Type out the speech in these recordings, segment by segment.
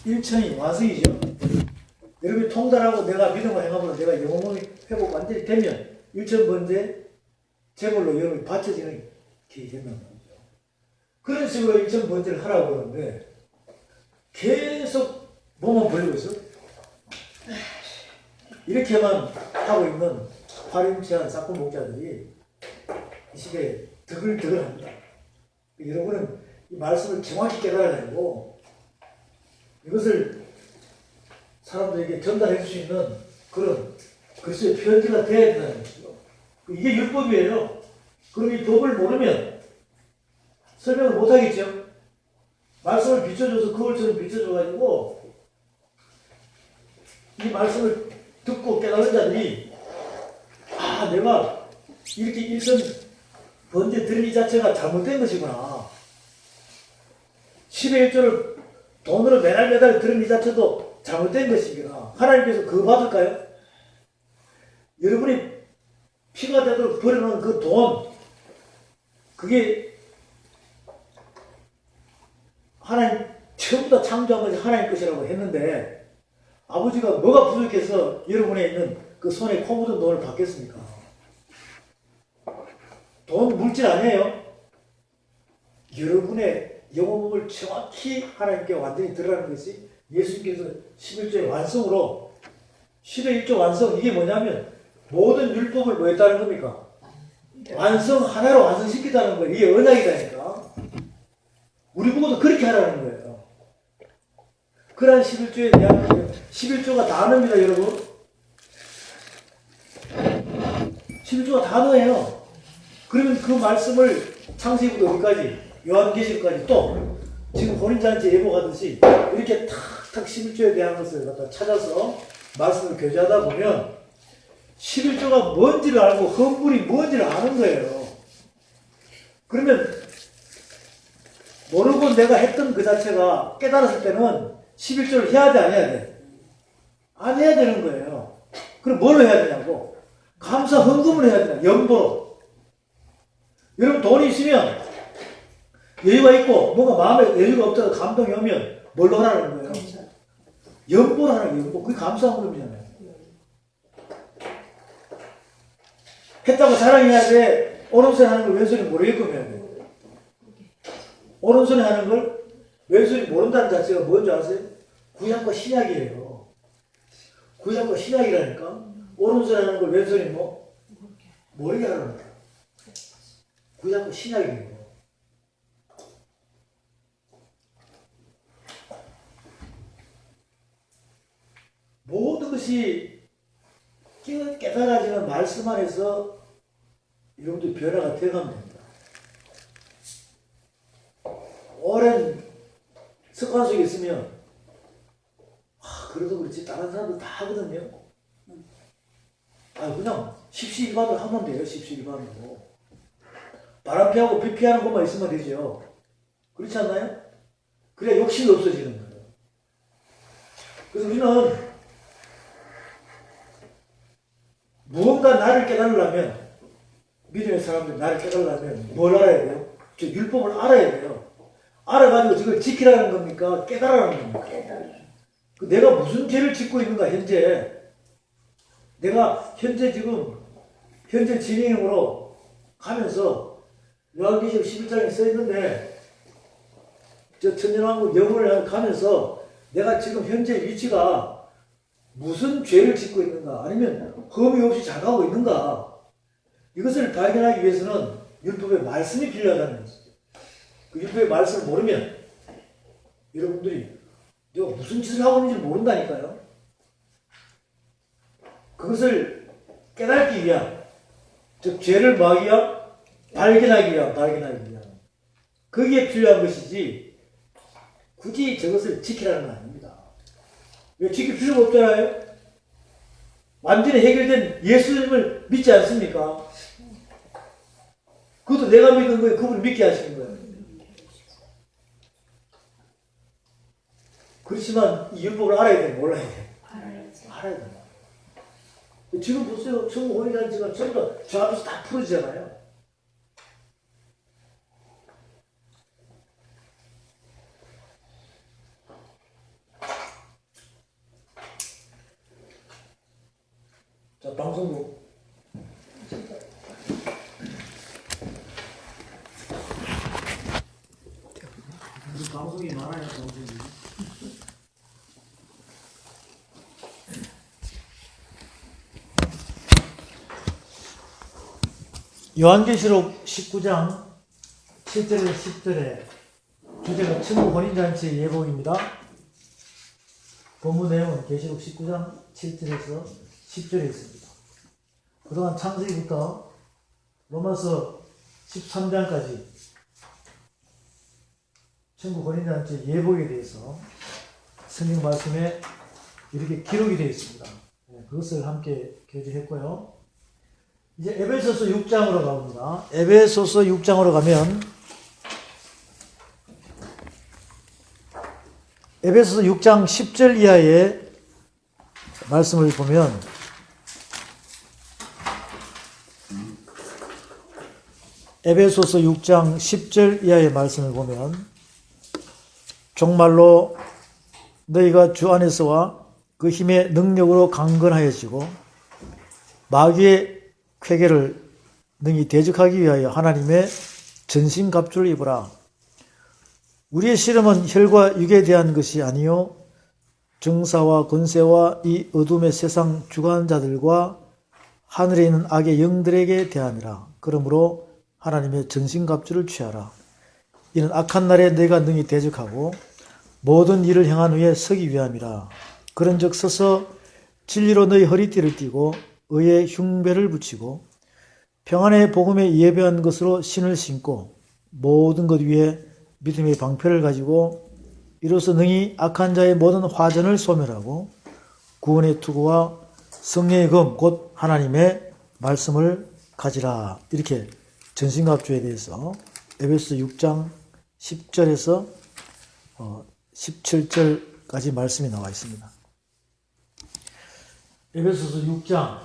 1천이 완성이죠. 여러분이 통달하고 내가 믿음을 행함으로 내가 영혼의 회복 완전히 되면 1천 번째 제물로 여러분이 바쳐지는 길이 된다는 거죠. 그런 식으로 1천 번째를 하라고 그러는데 계속 몸만 벌리고 있어. 이렇게만 하고 있는 파렴치한 사건 목자들이 이 시대에 드글드글합니다. 여러분은 이 말씀을 정확히 깨달아야 되고 이것을 사람들에게 전달해 줄 수 있는 그런 그리스도의 편지가 되어야 된다는 것이죠. 이게 율법이에요. 그럼 이 법을 모르면 설명을 못 하겠죠. 말씀을 비춰줘서 거울처럼 비춰줘가지고 이 말씀을 듣고 깨달은 자들이 아 내가 이렇게 일선 번째 들은 이 자체가 잘못된 것이구나. 10의 1조를 돈으로 매달 들은 이 자체도 잘못된 것이구나. 하나님께서 그거 받을까요? 여러분이 피가 되도록 버려놓은 그 돈, 그게 하나님 처음부터 창조한 것이 하나님 것이라고 했는데 아버지가 뭐가 부족해서 여러분에 있는 그 손에 코 묻은 돈을 받겠습니까? 돈 물질 아니에요. 여러분의 영혼을 정확히 하나님께 완전히 드러나는 것이 예수님께서 11조의 완성으로 10의 1조 완성 이게 뭐냐면 모든 율법을 뭐 했다는 겁니까? 완성 하나로 완성시키다는 거예요. 이게 언약이다니까. 우리 보고도 그렇게 하라는 거예요. 그러한 11조에 대한 11조가 단어입니다, 여러분. 11조가 단어예요. 그러면 그 말씀을 창세기부터 어디까지? 요한계시록까지 또 지금 혼인잔치 예고하듯이 이렇게 탁탁 11조에 대한 것을 갖다 찾아서 말씀을 교제하다 보면 11조가 뭔지를 알고 헌불이 뭔지를 아는 거예요. 그러면 모르고 내가 했던 그 자체가 깨달았을 때는 11조를 해야 돼, 안 해야 돼? 안 해야 되는 거예요. 그럼 뭘 해야 되냐고? 감사 헌금을 해야 되냐? 연보로. 여러분 돈이 있으면 여유가 있고 뭔가 마음에 여유가 없다가 감동이 오면 뭘로 하라는 거예요? 연보로 하는 거예요. 연보. 그게 감사 헌금이잖아요. 했다고 자랑해야 돼. 오른손에 하는 걸 왼손이 모르게끔 해야 돼. 오른손에 하는 걸 왼손이 모른다는 자체가 뭔지 아세요? 구약과 신약이에요. 구약과 신약이라니까. 오른손에 하는 걸 왼손이 뭐? 모르게 하라는 거야. 구약과 신약이에요. 모든 것이 깨달아지는 말씀 안에서 여러분들 변화가 되어가면 됩니다. 오랜 습관 속에 있으면 그래도 그렇지 다른 사람들 다 하거든요. 그냥 십시일반으로 하면 돼요. 십시일반으로. 바람 피하고 비 피하는 것만 있으면 되죠. 그렇지 않나요? 그래야 욕심이 없어지는 거예요. 그래서 우리는 무언가 나를 깨달으려면 믿음의 사람들이 나를 깨달으려면 뭘 알아야 돼요? 저 율법을 알아야 돼요. 알아가지고 저걸 지키라는 겁니까? 깨달으라는 겁니까? 내가 무슨 죄를 짓고 있는가 현재 내가 현재 지금 현재 진행으로 가면서 요한계시록 11장에 써있는데 저 천년왕국 영원을 가면서 내가 지금 현재 위치가 무슨 죄를 짓고 있는가 아니면 흠이 없이 잘 가고 있는가 이것을 발견하기 위해서는 율법의 말씀이 필요하다는 것이죠. 그 율법의 말씀을 모르면 여러분들이 내가 무슨 짓을 하고 있는지 모른다니까요. 그것을 깨닫기 위한 즉 죄를 막기 위한 발견하기 위한 거기에 필요한 것이지 굳이 저것을 지키라는 건 아닙니다. 왜 지킬 필요가 없잖아요. 완전히 해결된 예수님을 믿지 않습니까? 그것도 내가 믿는 거예요. 그분을 믿게 하시는 거예요. 그렇지만 이 율법을 알아야 돼, 몰라야 돼? 알아야 돼. 지금 보세요. 천국 혼인잔치가 전부 다 저 앞에서 다 풀어지잖아요. 자, 방송국. 우리 방송이 많아요, 방송이. 요한계시록 19장 7절에서 10절에 주제가 천국 혼인잔치의 예복입니다. 본문 내용은 계시록 19장 7절에서 10절에 있습니다. 그동안 창세기부터 로마서 13장까지 천국 혼인잔치의 예복에 대해서 성경 말씀에 이렇게 기록이 되어 있습니다. 그것을 함께 교제했고요. 이제 에베소서 6장으로 가봅니다. 에베소서 6장으로 가면 에베소서 6장 10절 이하의 말씀을 보면 에베소서 6장 10절 이하의 말씀을 보면 정말로 너희가 주 안에서와 그 힘의 능력으로 강건하여지고 마귀의 쾌계를 능히 대적하기 위하여 하나님의 전신갑주를 입으라. 우리의 씨름은 혈과 육에 대한 것이 아니요 정사와 권세와 이 어둠의 세상 주관자들과 하늘에 있는 악의 영들에게 대하니라. 그러므로 하나님의 전신갑주를 취하라. 이는 악한 날에 너희가 능히 대적하고 모든 일을 행한 후에 서기 위함이라. 그런즉 서서 진리로 너희 허리띠를 띠고 의의 흉배를 붙이고 평안의 복음에 예배한 것으로 신을 신고 모든 것 위에 믿음의 방패를 가지고 이로써 능히 악한 자의 모든 화전을 소멸하고 구원의 투구와 성령의 검 곧 하나님의 말씀을 가지라. 이렇게 전신갑주에 대해서 에베소 6장 10절에서 17절까지 말씀이 나와 있습니다. 에베소서 6장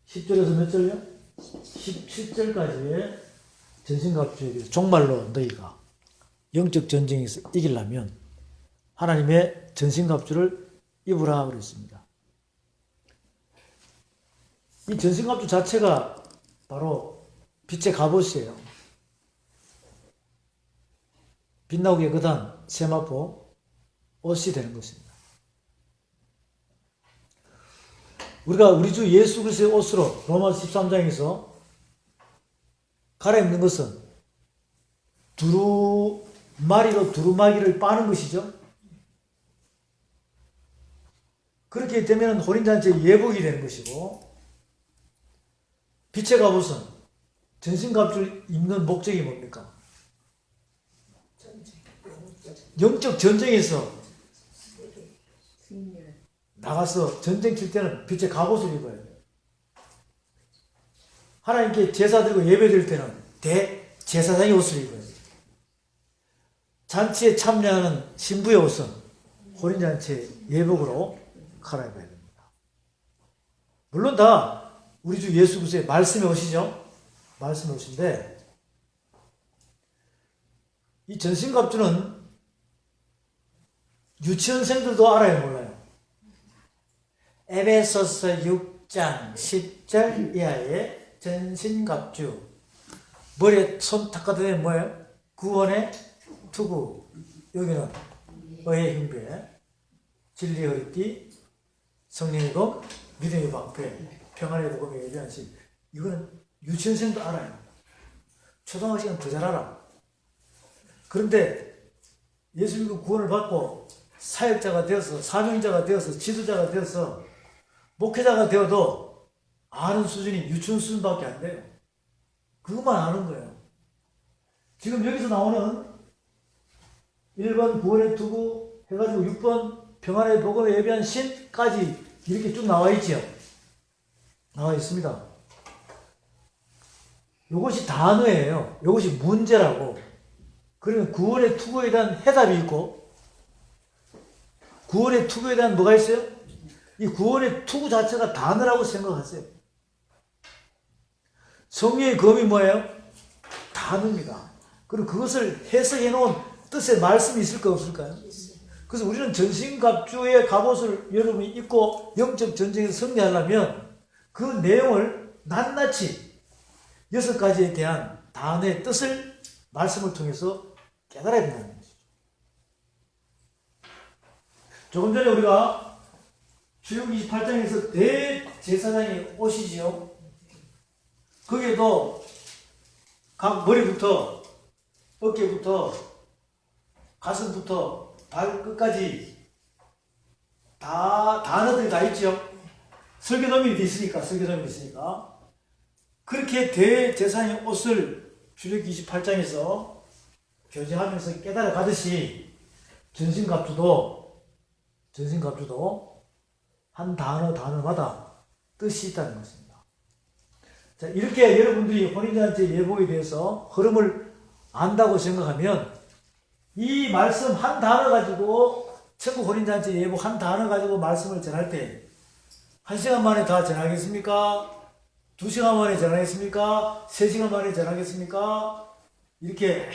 10절에서 몇 절요? 17절까지의 전신갑주에 대해서 정말로 너희가 영적 전쟁에서 이기려면 하나님의 전신갑주를 입으라 그랬습니다. 이 전신갑주 자체가 바로 빛의 갑옷이에요. 빛나고 깨끗한 세마포 옷이 되는 것입니다. 우리가 우리 주 예수 그리스도의 옷으로 로마서 13장에서 갈아입는 것은 두루마리로 두루마기를 빠는 것이죠. 그렇게 되면 혼인잔치의 예복이 되는 것이고, 빛의 갑옷은 전신갑주를 입는 목적이 뭡니까? 영적 전쟁에서 나가서 전쟁 칠 때는 빛의 갑옷을 입어야 돼요. 하나님께 제사 드리고 예배 드릴 때는 대제사장의 옷을 입어야 돼요. 잔치에 참여하는 신부의 옷은 혼인잔치의 예복으로 갈아입어야 됩니다. 물론 다 우리 주 예수 그리스도의 말씀의 옷이죠. 말씀의 옷인데 이 전신갑주는 유치원생들도 알아요, 몰라요? 에베소서 6장 10절 이하의 전신갑주. 머리에 손 탁가더니 뭐예요? 구원의 투구. 여기는 의의 흉배, 진리의 허리띠, 성령의 검, 믿음의 방패, 평안의 복음에 예배한 신. 이거는 유치원생도 알아요. 초등학생은 더 잘 알아. 그런데 예수 믿고 구원을 받고 사역자가 되어서, 사명자가 되어서, 지도자가 되어서, 목회자가 되어도 아는 수준이 유치원 수준밖에 안 돼요. 그것만 아는 거예요. 지금 여기서 나오는 1번 구원의 투구 해가지고 6번 평안의 복음에 예배한 신까지 이렇게 쭉 나와 있지요. 나와 있습니다. 이것이 단어예요. 이것이 문제라고. 그러면 구원의 투구에 대한 해답이 있고, 구원의 투구에 대한 뭐가 있어요? 이 구원의 투구 자체가 단어라고 생각하세요. 성령의 검이 뭐예요? 단어입니다. 그리고 그것을 해석해 놓은 뜻의 말씀이 있을까 없을까요? 그 그래서 우리는 전신갑주의 갑옷을 여러분이 입고 영적 전쟁에서 승리하려면 그 내용을 낱낱이 6가지에 대한 단어의 뜻을 말씀을 통해서 깨달아야 된다는 것이죠. 조금 전에 우리가 출애굽 28장에서 대제사장이 오시지요. 거기에도 각 머리부터 어깨부터 가슴부터 발끝까지 다 단어들이 다 있죠. 설교도면이 있으니까 그렇게 대제사장의 옷을 출애굽 28장에서 교제하면서 깨달아 가듯이 전신갑주도 한 단어마다 뜻이 있다는 것입니다. 자, 이렇게 여러분들이 혼인잔치 예보에 대해서 흐름을 안다고 생각하면 이 말씀 한 단어 가지고 천국 혼인잔치 예보 한 단어 가지고 말씀을 전할 때 1시간 만에 다 전하겠습니까? 2시간 만에 전하겠습니까? 3시간 만에 전하겠습니까? 이렇게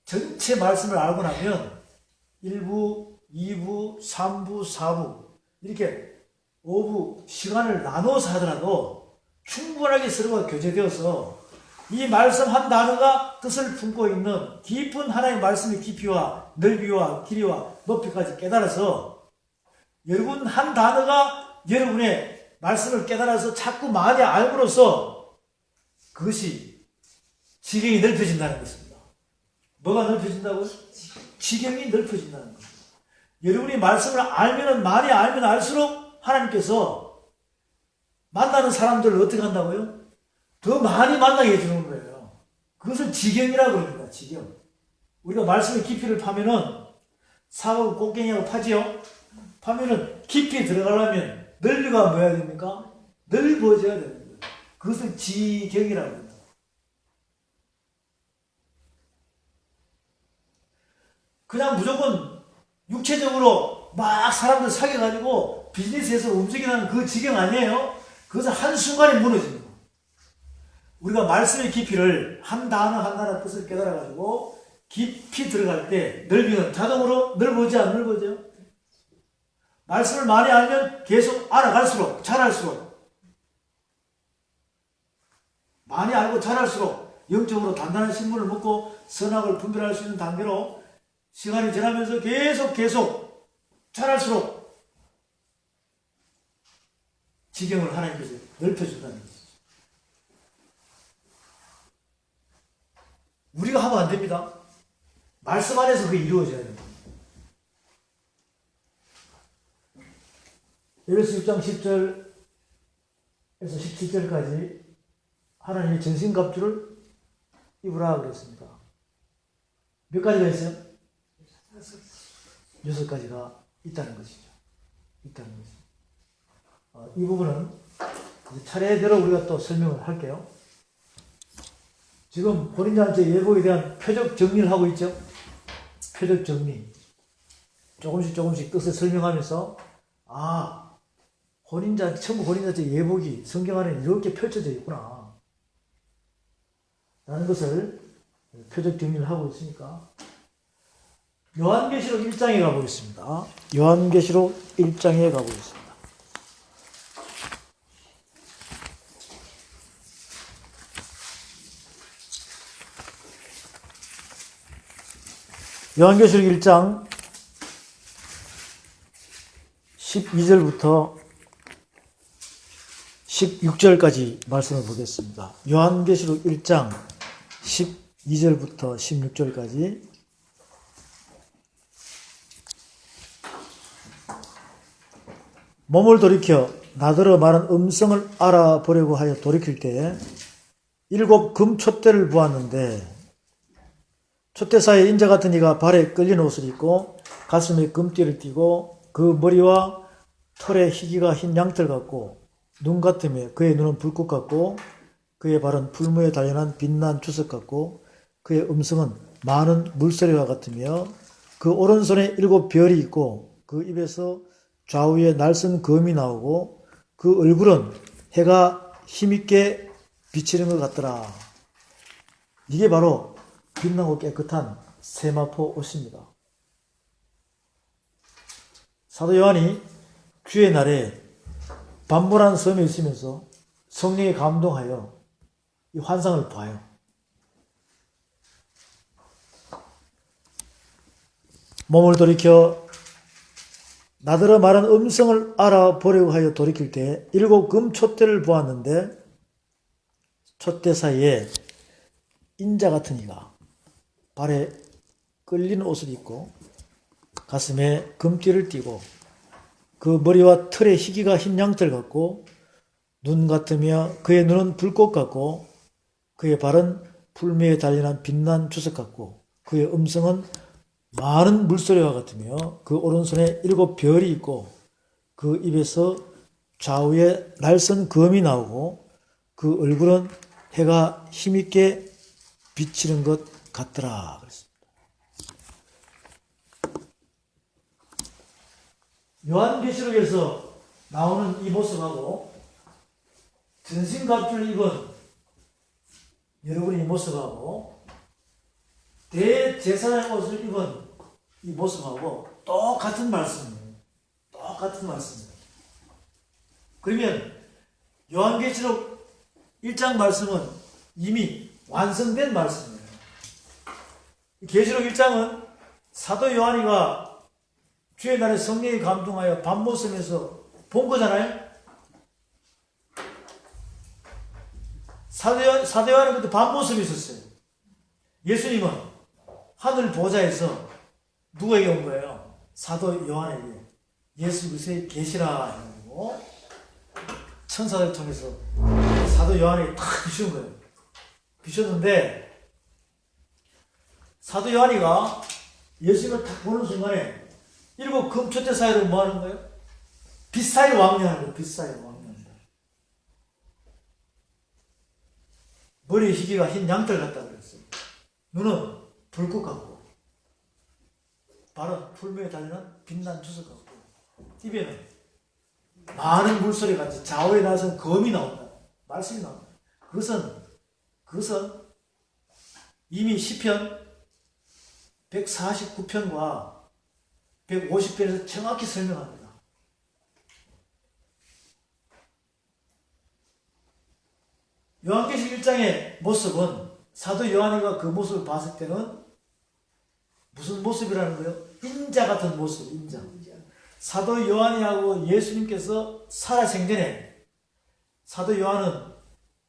전체 말씀을 알고 나면 1부, 2부, 3부, 4부 이렇게 5부 시간을 나눠서 하더라도 충분하게 서로가 교제되어서 이 말씀 한 단어가 뜻을 품고 있는 깊은 하나님의 말씀의 깊이와 넓이와 길이와 높이까지 깨달아서 여러분 한 단어가 여러분의 말씀을 깨달아서 자꾸 많이 알므로써 그것이 지경이 넓혀진다는 것입니다. 뭐가 넓혀진다고요? 지경이 넓혀진다는 것입니다. 여러분이 말씀을 많이 알면 알수록 하나님께서 만나는 사람들을 어떻게 한다고요? 더 많이 만나게 해주는 거예요. 그것을 지경이라고 합니다. 지경. 우리가 말씀의 깊이를 파면은 사하고 꽃갱이하고 파지요. 파면은 깊이 들어가려면 넓이가 뭐야 됩니까? 넓어져야 되는 거예요. 그것을 지경이라고 합니다. 그냥 무조건 육체적으로 막 사람들 사귀어가지고 비즈니스에서 움직이는 그 지경 아니에요. 그것은 한순간에 무너집니다. 우리가 말씀의 깊이를 한 단어 뜻을 깨달아가지고 깊이 들어갈 때 넓이는 자동으로 넓어져 안 넓어져요? 말씀을 많이 알면 계속 알아갈수록 잘할수록 많이 알고 잘할수록 영적으로 단단한 신분을 먹고 선악을 분별할 수 있는 단계로 시간이 지나면서 계속 잘할수록 지경을 하나님께서 넓혀준다는 거죠. 우리가 하면 안 됩니다. 말씀 안에서 그게 이루어져야 됩니다. 에베소 6장 10절에서 17절까지 하나님의 전신갑주를 입으라 그랬습니다. 몇 가지가 있어요? 6가지가 있다는 것이죠. 이 부분은 차례대로 우리가 또 설명을 할게요. 지금 혼인잔치 예보에 대한 표적 정리를 하고 있죠. 표적 정리. 조금씩 뜻을 설명하면서 천국 혼인잔치 예복이 성경 안에 이렇게 펼쳐져 있구나 라는 것을 표적 정리를 하고 있으니까 요한계시록 1장에 가보겠습니다. 요한계시록 1장에 가보겠습니다. 요한계시록 1장 12절부터 16절까지 말씀을 보겠습니다. 요한계시록 1장 12절부터 16절까지 몸을 돌이켜 나더러 말한 음성을 알아보려고 하여 돌이킬 때에 7 금촛대를 보았는데 촛대사에 인자 같은 이가 발에 끌린 옷을 입고 가슴에 금띠를 띠고 그 머리와 털에 희기가 흰 양털 같고 눈 같으며 그의 눈은 불꽃 같고 그의 발은 풀무에 단련한 빛난 주석 같고 그의 음성은 많은 물소리와 같으며 그 오른손에 7 별이 있고 그 입에서 좌우에 날선 검이 나오고 그 얼굴은 해가 힘있게 비치는 것 같더라. 이게 바로 빛나고 깨끗한 세마포 옷입니다. 사도 요한이 주의 날에 반모라는 섬에 있으면서 성령에 감동하여 이 환상을 봐요. 몸을 돌이켜 나더러 말한 음성을 알아보려고 하여 돌이킬 때 7 금촛대를 보았는데 촛대 사이에 인자 같은 이가 발에 끌린 옷을 입고 가슴에 금띠를 띠고 그 머리와 털에 희기가 흰 양털 같고 눈 같으며 그의 눈은 불꽃 같고 그의 발은 풀매에 달린한 빛난 주석 같고 그의 음성은 많은 물소리와 같으며 그 오른손에 7 별이 있고 그 입에서 좌우에 날선 검이 나오고 그 얼굴은 해가 힘있게 비치는 것 같더라. 그랬습니다. 요한계시록에서 나오는 이 모습하고 전신갑주를 입은 여러분의 이 모습하고 대제사장의 옷을 입은 이 모습하고 똑같은 말씀이에요. 똑같은 말씀이에요. 그러면 요한계시록 1장 말씀은 이미 완성된 말씀이에요. 계시록 1장은 사도 요한이가 주의 날에 성령에 감동하여 밤모섬에서 본 거잖아요. 사도 요한은 그때 밤모섬에 있었어요. 예수님은 하늘 보좌에서 누구에게 온 거예요? 사도 요한에게 예수 그리스도의 계시라 해가지고 천사를 통해서 사도 요한에게 탁 비추는 거예요. 비췄는데 사도 요한이가 예수님을 딱 보는 순간에 7 금촛대 사이로 뭐 하는 거예요? 빛 사이로 왕래하는 거예요. 빛 사이로 왕래하는 거예요. 머리에 희기가 흰 양털 같다고 그랬어요. 눈은 불꽃 같고 발은 풀매에 달리는 빛난 주석 같고 입에는 많은 물소리 같이 좌우에 나선 검이 나온다. 말씀이 나온다. 그것은 이미 시편 149편과 150편에서 정확히 설명합니다. 요한계시록 1장의 모습은 사도 요한이가 그 모습을 봤을 때는 무슨 모습이라는 거예요? 인자 같은 모습, 인자. 사도 요한이하고 예수님께서 살아생전에 사도 요한은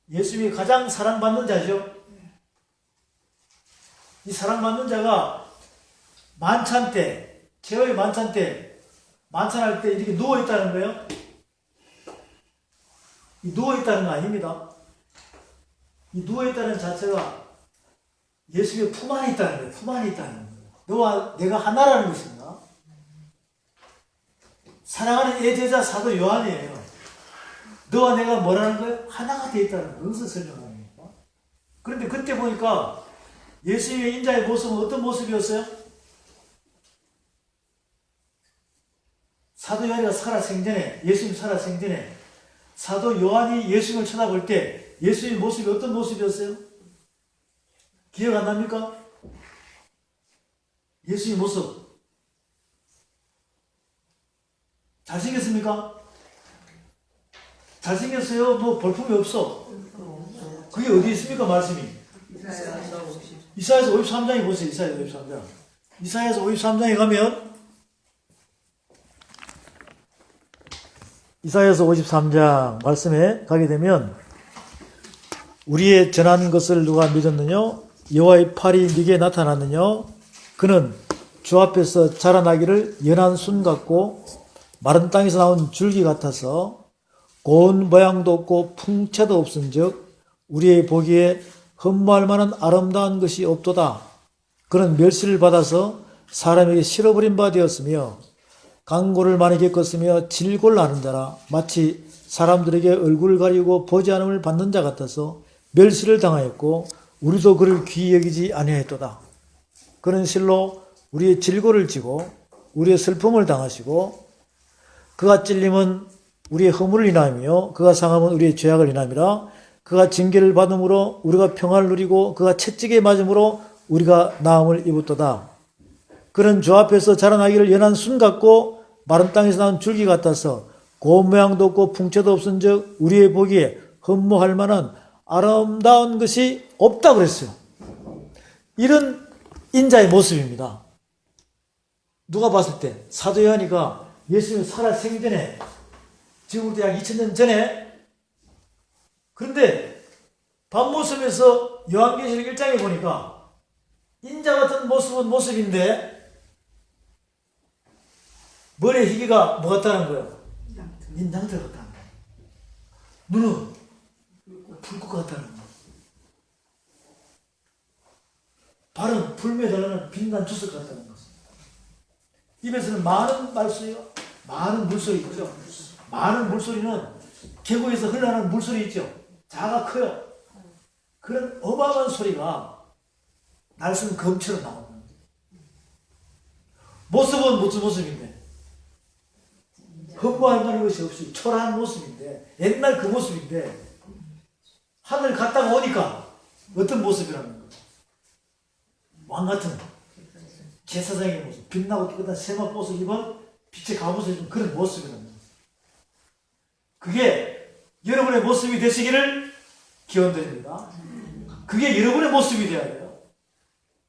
예수님이 가장 사랑받는 자죠. 이 사랑받는 자가 만찬 때, 제의 만찬 때, 만찬할 때 이렇게 누워있다는 거예요. 이 누워있다는 거 아닙니다. 이 누워있다는 자체가 예수님의 품 안에 있다는 거예요. 품 안에 있다는 거예요. 너와 내가 하나라는 것입니다. 사랑하는 예제자 사도 요한이에요. 너와 내가 뭐라는 거예요? 하나가 되어 있다는 거예요. 여기서 설명하는 겁니다. 그런데 그때 보니까 예수님의 인자의 모습은 어떤 모습이었어요? 사도 요한이가 살아생전에, 예수님 살아생전에 사도 요한이 예수님을 쳐다볼 때 예수님의 모습이 어떤 모습이었어요? 기억 안 납니까? 예수님의 모습 잘생겼습니까? 잘생겼어요? 뭐 볼품이 없어. 그게 어디 있습니까? 말씀이 이사야서 53장에 보세요. 이사야서 53장. 이사야서 53장에 가면 이사야서 53장 말씀에 가게 되면 우리의 전한 것을 누가 믿었느냐? 여호와의 팔이 네게 나타났느냐? 그는 주 앞에서 자라나기를 연한 순 같고 마른 땅에서 나온 줄기 같아서 고운 모양도 없고 풍채도 없은즉 우리의 보기에 흠모할 만한 아름다운 것이 없도다. 그는 멸시를 받아서 사람에게 실어버린 바 되었으며 강고를 많이 겪었으며 질고를 하는 자라 마치 사람들에게 얼굴을 가리고 보지 않음을 받는 자 같아서 멸시를 당하였고 우리도 그를 귀히 여기지 아니하였도다. 그는 실로 우리의 질고를 지고 우리의 슬픔을 당하시고 그가 찔림은 우리의 허물을 인하며 그가 상함은 우리의 죄악을 인함이라. 그가 징계를 받음으로 우리가 평안을 누리고 그가 채찍에 맞음으로 우리가 나음을 입었도다. 그는 주 앞에서 자라나기를 연한 순 같고 마른 땅에서 나온 줄기 같아서 고운 모양도 없고 풍채도 없은즉 우리의 보기에 흠모할 만한 아름다운 것이 없다 그랬어요. 이런 인자의 모습입니다. 누가 봤을 때 사도 요한이가 예수님 살아 생전에 지금부터 약 2000년 전에, 그런데 밤모습에서 요한계시록 1장에 보니까 인자 같은 모습은 모습인데 머리에 희귀가 뭐 같다는 거예요? 인장들 같다는 거예요. 눈은 불꽃 같다는 거예요. 발은 불매에 달하는 빛난 주석 같다는 거예요. 입에서는 많은 말소리가, 많은 물소리 있죠. 많은 물소리는 계곡에서 흘러나는 물소리 있죠. 자가 커요. 그런 어마어마한 소리가 날숨 검처럼 나옵니다. 모습은 무슨 모습인데? 흠모할 만한 것이 없이 초라한 모습인데, 옛날 그 모습인데, 하늘 갔다가 오니까 어떤 모습이라는 거예요? 왕 같은 제사장의 모습, 빛나고 깨끗한 세마포 옷을 입은 빛의 갑옷을 입은 그런 모습이라는 거예요. 그게 여러분의 모습이 되시기를 기원드립니다. 그게 여러분의 모습이 되어야 돼요.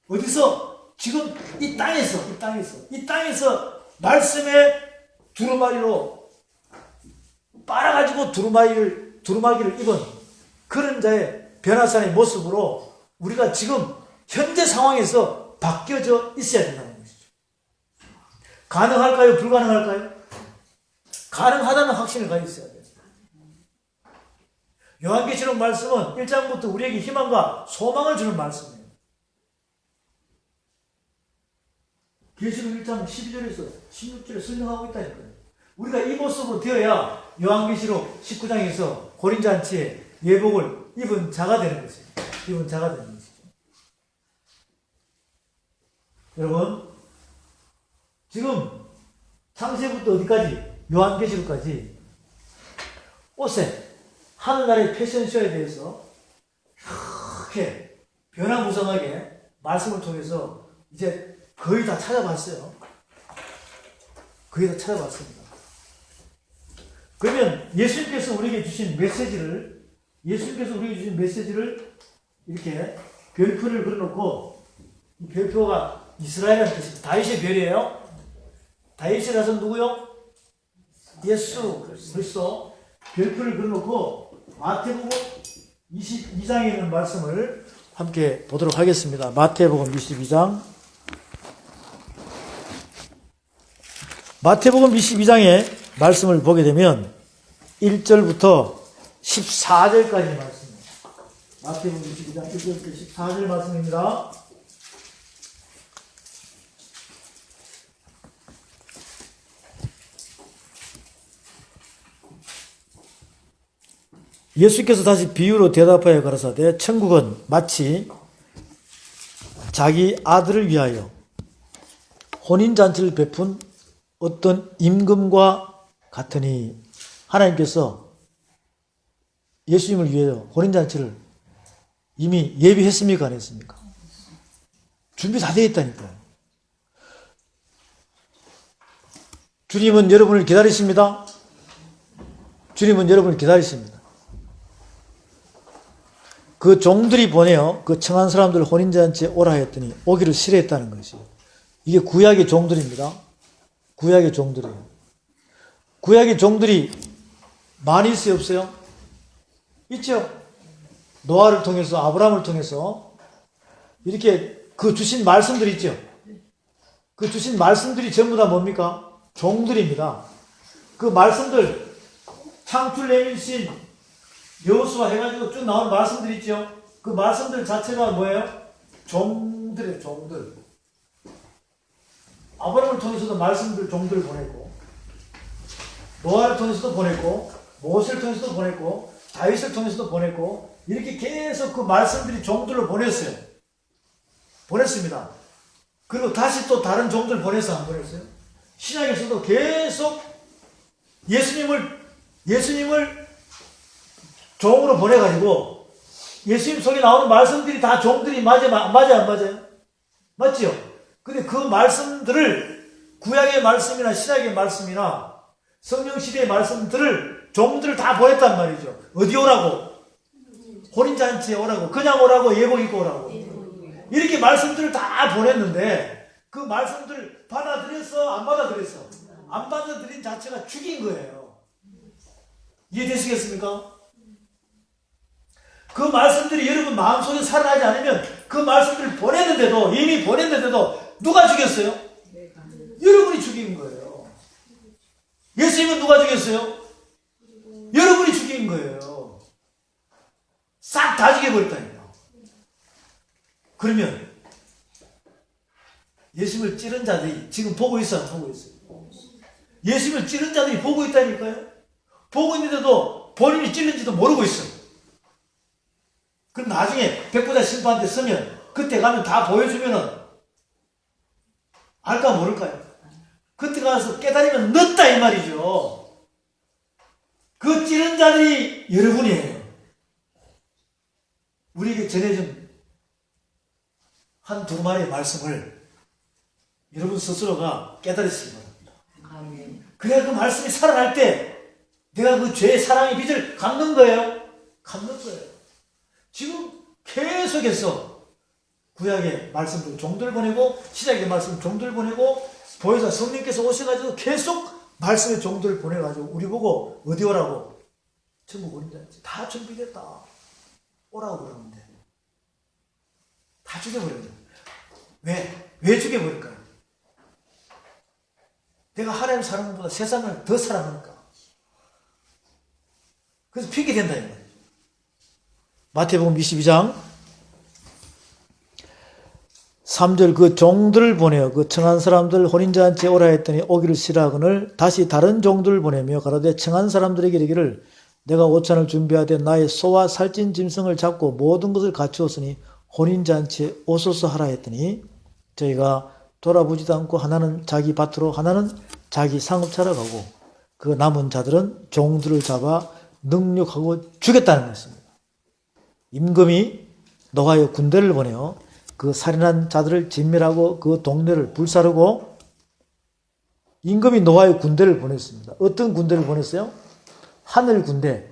어디서? 지금 이 땅에서 말씀의 두루마리로 빨아가지고 두루마기를 입은 그런 자의 변화산의 모습으로 우리가 지금 현재 상황에서 바뀌어져 있어야 된다는 것이죠. 가능할까요? 불가능할까요? 가능하다는 확신을 가지고 있어야 돼요. 요한계시록 말씀은 1장부터 우리에게 희망과 소망을 주는 말씀이에요. 계시록 1장 12절에서 16절에 설명하고 있다니까요. 우리가 이 모습으로 되어야 요한계시록 19장에서 고린잔치에 예복을 입은 자가 되는 것이에요. 입은 자가 되는 것이죠. 여러분, 지금 창세부터 어디까지? 요한계시록까지 옷에 하늘나라의 패션쇼에 대해서 이렇게 변화무쌍하게 말씀을 통해서 이제 거의 다 찾아봤어요. 거의 다 찾아봤습니다. 그러면 예수님께서 우리에게 주신 메시지를 이렇게 별표를 그려놓고, 이 별표가 이스라엘이라는 뜻입니다. 다윗의 별이에요. 다윗의 자손 누구요? 예수 그리스도. 별표를 그려놓고 마태복음 22장에 있는 말씀을 함께 보도록 하겠습니다. 마태복음 22장. 마태복음 22장의 말씀을 보게 되면 1절부터 14절까지 말씀입니다. 마태복음 22장 1절부터 14절 말씀입니다. 예수께서 다시 비유로 대답하여 가라사대 천국은 마치 자기 아들을 위하여 혼인잔치를 베푼 어떤 임금과 같으니, 하나님께서 예수님을 위하여 혼인잔치를 이미 예비했습니까? 안 했습니까? 준비 다 되어 있다니까요. 주님은 여러분을 기다리십니다. 주님은 여러분을 기다리십니다. 그 종들이 보내어 그 청한 사람들 혼인잔치에 오라 했더니 오기를 싫어했다는 것이에요. 이게 구약의 종들입니다. 구약의 종들이에요. 구약의 종들이 많이 있어요, 없어요? 있죠. 노아를 통해서, 아브라함을 통해서 이렇게 그 주신 말씀들이 있죠. 그 주신 말씀들이 전부 다 뭡니까? 종들입니다. 그 말씀들, 창출 내민신 여호수아 해가지고 쭉 나오는 말씀들 있죠. 그 말씀들 자체가 뭐예요? 종들이에요, 종들. 아브라함을 통해서도 말씀들, 종들을 보냈고, 노아를 통해서도 보냈고, 모세를 통해서도 보냈고, 다윗을 통해서도 보냈고, 이렇게 계속 그 말씀들이 종들을 보냈어요. 보냈습니다. 그리고 다시 또 다른 종들 보내서 안 보냈어요? 신약에서도 계속 예수님을 종으로 보내가지고 예수님 속에 나오는 말씀들이 다 종들이 맞아요, 안 맞아요? 맞지요? 근데 그 말씀들을 구약의 말씀이나 신약의 말씀이나 성령시대의 말씀들을 종들을 다 보냈단 말이죠. 어디 오라고? 혼인잔치에 오라고. 그냥 오라고. 예복 입고 오라고. 이렇게 말씀들을 다 보냈는데 그 말씀들을 받아들였어? 안 받아들였어? 안 받아들인 자체가 죽인 거예요. 이해되시겠습니까? 그 말씀들이 여러분 마음속에 살아나지 않으면 그 말씀들을 보냈는데도 이미 보냈는데도 누가 죽였어요? 여러분이 죽인 거예요. 예수님은 누가 죽였어요? 여러분이 죽인 거예요. 싹 다 죽여버렸다니까. 그러면 예수님을 찌른 자들이 지금 보고 있어요? 안 보고 있어요? 예수님을 찌른 자들이 보고 있다니까요. 보고 있는데도 본인이 찔른지도 모르고 있어요. 그럼 나중에 백보자 심판대 서면 그때 가면 다 보여주면은 알까 모를까요? 그때 가서 깨달으면 늦다 이 말이죠. 그 찌른 자들이 여러분이에요. 우리에게 전해준 한두 마리의 말씀을 여러분 스스로가 깨달으시기 바랍니다. 그래야 그 말씀이 살아날 때 내가 그 죄의 사랑의 빛을 갚는 거예요. 갚는 거예요. 지금 계속해서 구약의 말씀들 종들 보내고 신약의 말씀 종들 보내고 보혜사 성령께서 오셔가지고 계속 말씀의 종들을 보내가지고 우리 보고 어디 오라고? 천국 혼인잔치 다 준비됐다. 오라고 그러는데 다 죽여버려요. 왜? 왜 죽여버릴까요? 내가 하나님 사랑보다 세상을 더 사랑하니까. 그래서 핑계 된다 이 말이에요. 마태복음 22장 3절 그 종들을 보내어 그 청한 사람들 혼인잔치에 오라 했더니 오기를 싫어하거늘 다시 다른 종들을 보내며 가로되 청한 사람들에게 이르기를 내가 오찬을 준비하되 나의 소와 살찐 짐승을 잡고 모든 것을 갖추었으니 혼인잔치에 오소서 하라 했더니 저희가 돌아보지도 않고 하나는 자기 밭으로 하나는 자기 상업차로 가고 그 남은 자들은 종들을 잡아 능욕하고 죽였다는 것입니다. 임금이 노아의 군대를 보내어 그 살인한 자들을 진멸하고 그 동네를 불사르고 임금이 노아의 군대를 보냈습니다. 어떤 군대를 보냈어요? 하늘 군대.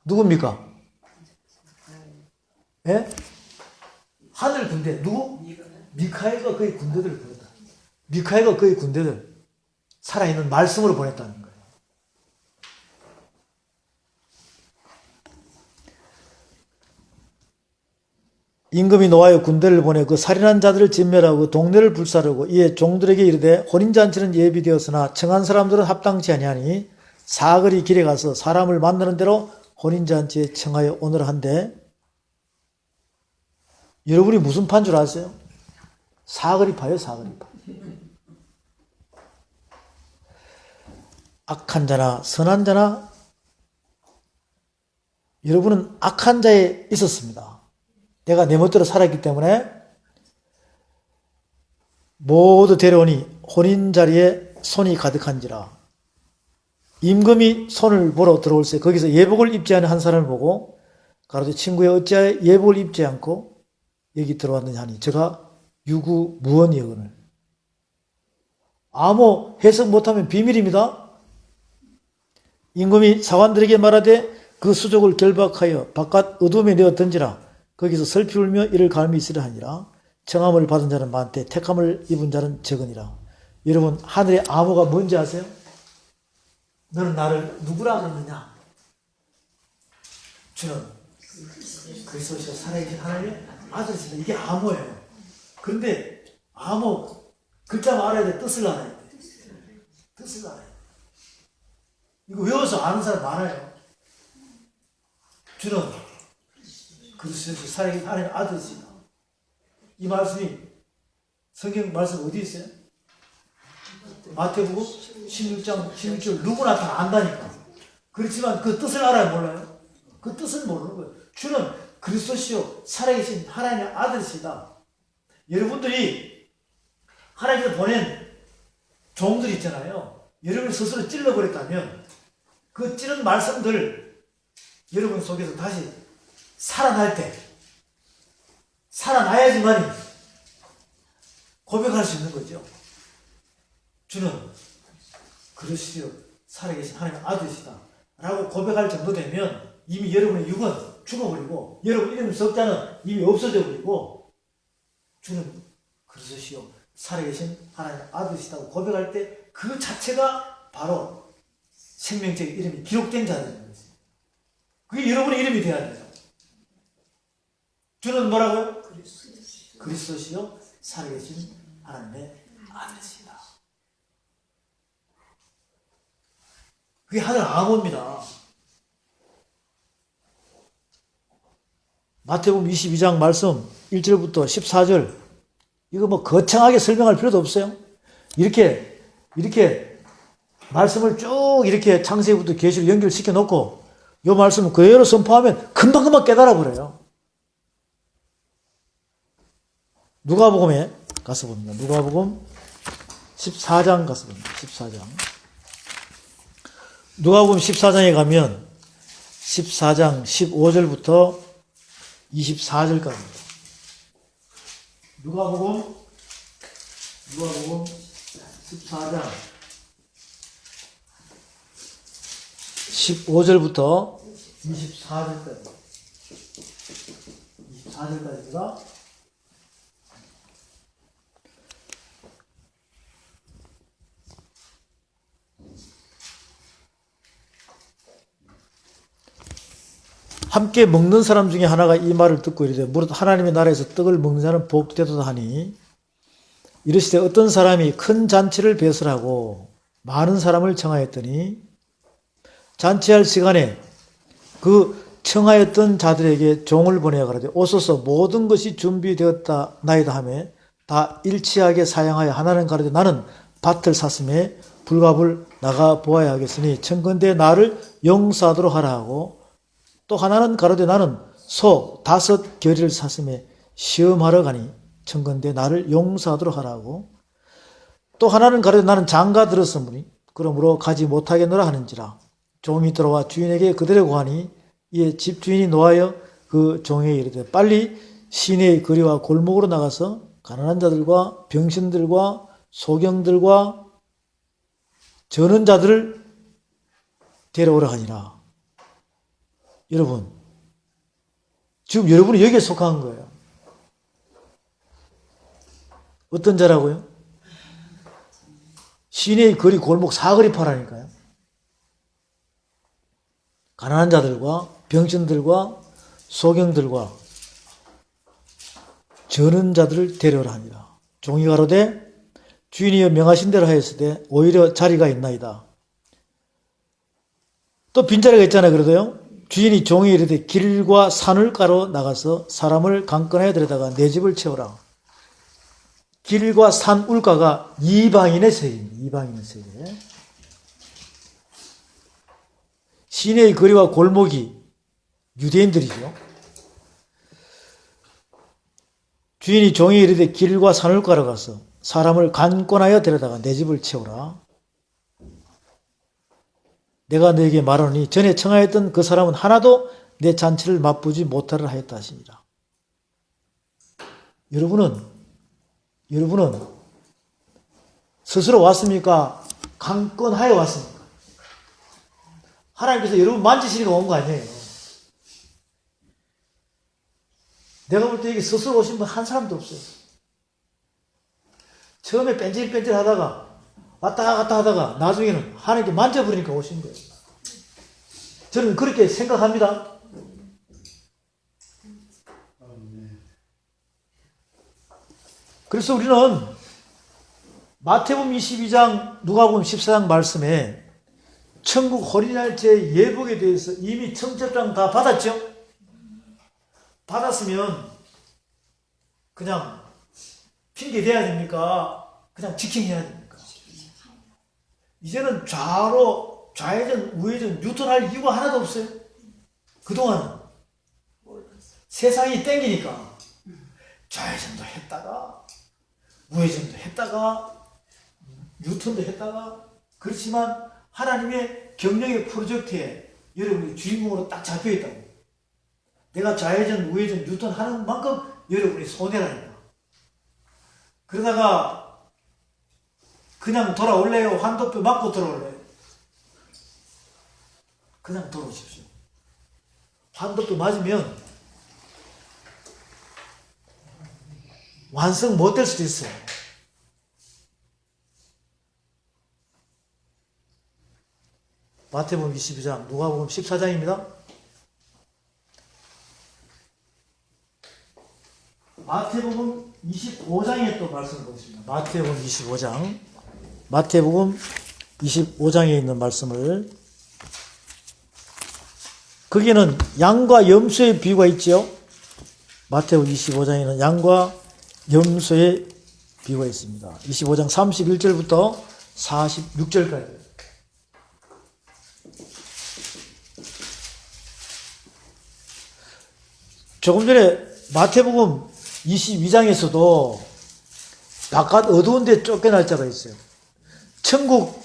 누굽니까? 예? 하늘 군대. 누구? 미카엘과 그의 군대들을 보냈다. 미카엘과 그의 군대들 살아있는 말씀으로 보냈다는 거예요. 임금이 노아의 군대를 보내 그 살인한 자들을 진멸하고 동네를 불사르고 이에 종들에게 이르되 혼인잔치는 예비되었으나 청한 사람들은 합당치 아니하니 사거리 길에 가서 사람을 만나는 대로 혼인잔치에 청하여 오너라 한데 여러분이 무슨 파인 줄 아세요? 사거리 파예요. 사거리 파. 악한 자나 선한 자나 여러분은 악한 자에 있었습니다. 내가 내 멋대로 살았기 때문에 모두 데려오니 혼인자리에 손이 가득한지라. 임금이 손을 보러 들어올 때 거기서 예복을 입지 않은 한 사람을 보고 가로되 친구야 어찌하여 예복을 입지 않고 여기 들어왔느냐 하니 저가 유구 무언이여거늘. 아무 해석 못하면 비밀입니다. 임금이 사관들에게 말하되 그 수족을 결박하여 바깥 어둠에 내어 던지라. 거기서 슬피 울며 이를 갈미 있으려 하니라. 청함을 받은 자는 많되 택함을 입은 자는 적으니라. 여러분 하늘의 암호가 뭔지 아세요? 너는 나를 누구라 그러느냐? 주는 그리스도시로 살아계신 하나님의 아들이시다. 이게 암호예요. 그런데 암호 글자만 알아야 돼. 뜻을 알아야 돼. 뜻을 알아야 돼. 이거 외워서 아는 사람 많아요. 주는 그리스도시로 살아계신 하나님의 아들이시다. 이 말씀이 성경 말씀 어디 있어요? 마태복음 16장 16절 누구나 다 안다니까. 그렇지만 그 뜻을 알아요? 몰라요? 그 뜻은 모르는 거예요. 주는 그리스도시요 살아계신 하나님의 아들이시다. 여러분들이 하나님께서 보낸 종들 있잖아요. 여러분 스스로 찔러버렸다면 그 찌른 말씀들 여러분 속에서 다시 살아날 때 살아나야지만이 고백할 수 있는 거죠. 주는 그리스도 살아계신 하나님의 아들이시다 라고 고백할 정도 되면 이미 여러분의 육은 죽어버리고 여러분 이름 석자는 이미 없어져 버리고 주는 그리스도시요 살아계신 하나님의 아들이시다고 고백할 때 그 자체가 바로 생명책의 이름이 기록된 자들인 거예요. 그게 여러분의 이름이 되어야 돼요. 주는 뭐라고요? 그리스도시요 살아계신 하나님의 아들이시다. 그게 하늘 암호입니다. 마태복음 22장 말씀 1절부터 14절 이거 뭐 거창하게 설명할 필요도 없어요. 이렇게 말씀을 쭉 이렇게 창세기부터 계시를 연결시켜 놓고 이 말씀을 그대로 선포하면 금방금방 깨달아 버려요. 누가복음에 가서 봅니다. 누가복음 14장 가서 봅니다. 14장. 누가복음 14장에 가면 14장 15절부터 24절까지입니다. 누가복음 14장 15절부터 24절까지. 24절까지가 함께 먹는 사람 중에 하나가 이 말을 듣고 이르되 무릇 하나님의 나라에서 떡을 먹는 자는 복되도다 하니 이르시되 어떤 사람이 큰 잔치를 배설하고 많은 사람을 청하였더니 잔치할 시간에 그 청하였던 자들에게 종을 보내어 가라되 오소서 모든 것이 준비되었다 나이다 하며 다 일치하게 사양하여 하나는 가라되 나는 밭을 샀음에 불갑을 나가 보아야 하겠으니 청건대 나를 용서하도록 하라 하고 또 하나는 가로되 나는 소 5 겨리를 샀음에 시험하러 가니 청건대 나를 용서하도록 하라고 또 하나는 가로되 나는 장가 들었으므니 그러므로 가지 못하겠노라 하는지라 종이 들어와 주인에게 그대로 구하니 이에 집주인이 노하여 그 종에게 이르되 빨리 시내의 거리와 골목으로 나가서 가난한 자들과 병신들과 소경들과 저는 자들을 데려오라 하니라. 여러분, 지금 여러분이 여기에 속한 거예요. 어떤 자라고요? 시내의 거리 골목 사거리 파라니까요. 가난한 자들과 병신들과 소경들과 저는 자들을 데려오라 하니라. 종이 가로되 주인이여 명하신 대로 하였으되 오히려 자리가 있나이다. 또 빈자리가 있잖아요. 그래도요. 주인이 종이 이르되 길과 산울가로 나가서 사람을 강권하여 데려다가 내 집을 채우라. 길과 산울가가 이방인의 세계입니다. 이방인의 세계. 시내의 거리와 골목이 유대인들이죠. 주인이 종이 이르되 길과 산울가로 가서 사람을 강권하여 데려다가 내 집을 채우라. 내가 너에게 말하노니 전에 청하였던 그 사람은 하나도 내 잔치를 맛보지 못하려 하였다 하시니라. 여러분은 스스로 왔습니까? 강권하여 왔습니까? 하나님께서 여러분 만지시니까 온 거 아니에요. 내가 볼 때 여기 스스로 오신 분 한 사람도 없어요. 처음에 뺀질뺀질 하다가 왔다 갔다 하다가 나중에는 하나님께 만져버리니까 오신 거예요. 저는 그렇게 생각합니다. 그래서 우리는 마태복음 22장, 누가복음 14장 말씀에 천국 호린날짜의 예복에 대해서 이미 청첩장 다 받았죠? 받았으면 그냥 핑계 대야 됩니까? 그냥 직행해야 됩니까? 이제는 좌회전, 우회전, 뉴턴할 이유가 하나도 없어요. 그동안은 세상이 땡기니까 좌회전도 했다가 우회전도 했다가 뉴턴도 했다가 그렇지만 하나님의 경영의 프로젝트에 여러분이 주인공으로 딱 잡혀있다고. 내가 좌회전, 우회전, 뉴턴 하는 만큼 여러분이 손해라니까. 그러다가 그냥 돌아올래요? 환도뼈 맞고 돌아올래요? 그냥 돌아오십시오. 환도뼈 맞으면 완성 못 될 수도 있어요. 마태복음 22장, 누가복음 14장입니다. 마태복음 25장에 또 말씀을 보겠습니다. 마태복음 25장. 마태복음 25장에 있는 말씀을, 거기는 양과 염소의 비유가 있죠. 마태복음 25장에는 양과 염소의 비유가 있습니다. 25장 31절부터 46절까지. 조금 전에 마태복음 22장에서도 바깥 어두운 데 쫓겨날 자가 있어요. 천국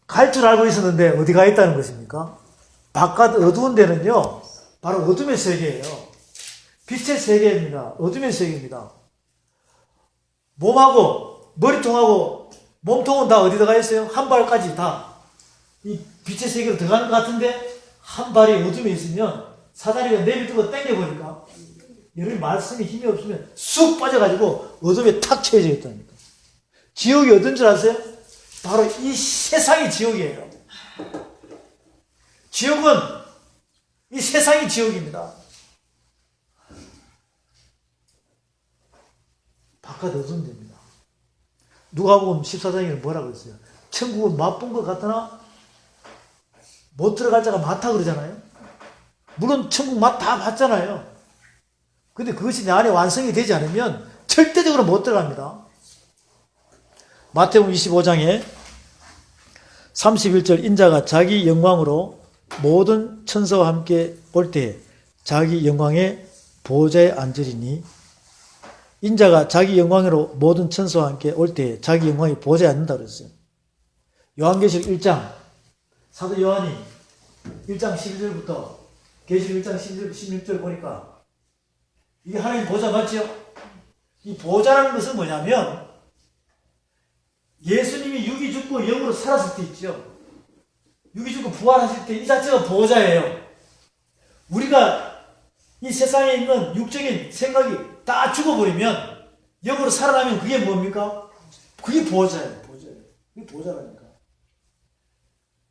갈 줄 알고 있었는데 어디 가 있다는 것입니까? 바깥 어두운 데는요, 바로 어둠의 세계예요. 빛의 세계입니다. 어둠의 세계입니다. 몸하고 머리통하고 몸통은 다 어디다 가 있어요? 한 발까지 다 이 빛의 세계로 들어가는 것 같은데, 한 발이 어둠에 있으면 사다리가 내비두고 당겨보니까 여러분 말씀에 힘이 없으면 쑥 빠져가지고 어둠에 탁 쳐져 있다니까. 지옥이 어떤 줄 아세요? 바로 이 세상이 지옥이에요. 지옥은 이 세상이 지옥입니다. 바깥 어두운 데입니다. 누가복음 14장에는 뭐라고 했어요? 천국은 맛본 것 같으나 못 들어갈 자가 많다 그러잖아요. 물론 천국 맛 다 봤잖아요. 근데 그것이 내 안에 완성이 되지 않으면 절대적으로 못 들어갑니다. 마태복음 25장에 31절, 인자가 자기 영광으로 모든 천사와 함께 올 때에 자기 영광의 보좌에 앉으리니, 인자가 자기 영광으로 모든 천사와 함께 올 때에 자기 영광의 보좌에 앉는다 그랬어요. 요한계시록 1장, 사도 요한이 1장 11절부터 계시록 1장 16절 보니까 이게 하나님 보좌 맞죠? 이 보좌라는 것은 뭐냐면, 예수님이 육이 죽고 영으로 살았을 때 있죠. 육이 죽고 부활하실 때 이 자체가 보좌예요. 우리가 이 세상에 있는 육적인 생각이 다 죽어버리면 영으로 살아나면 그게 뭡니까? 그게 보좌예요. 보좌예요. 그게 보좌라니까.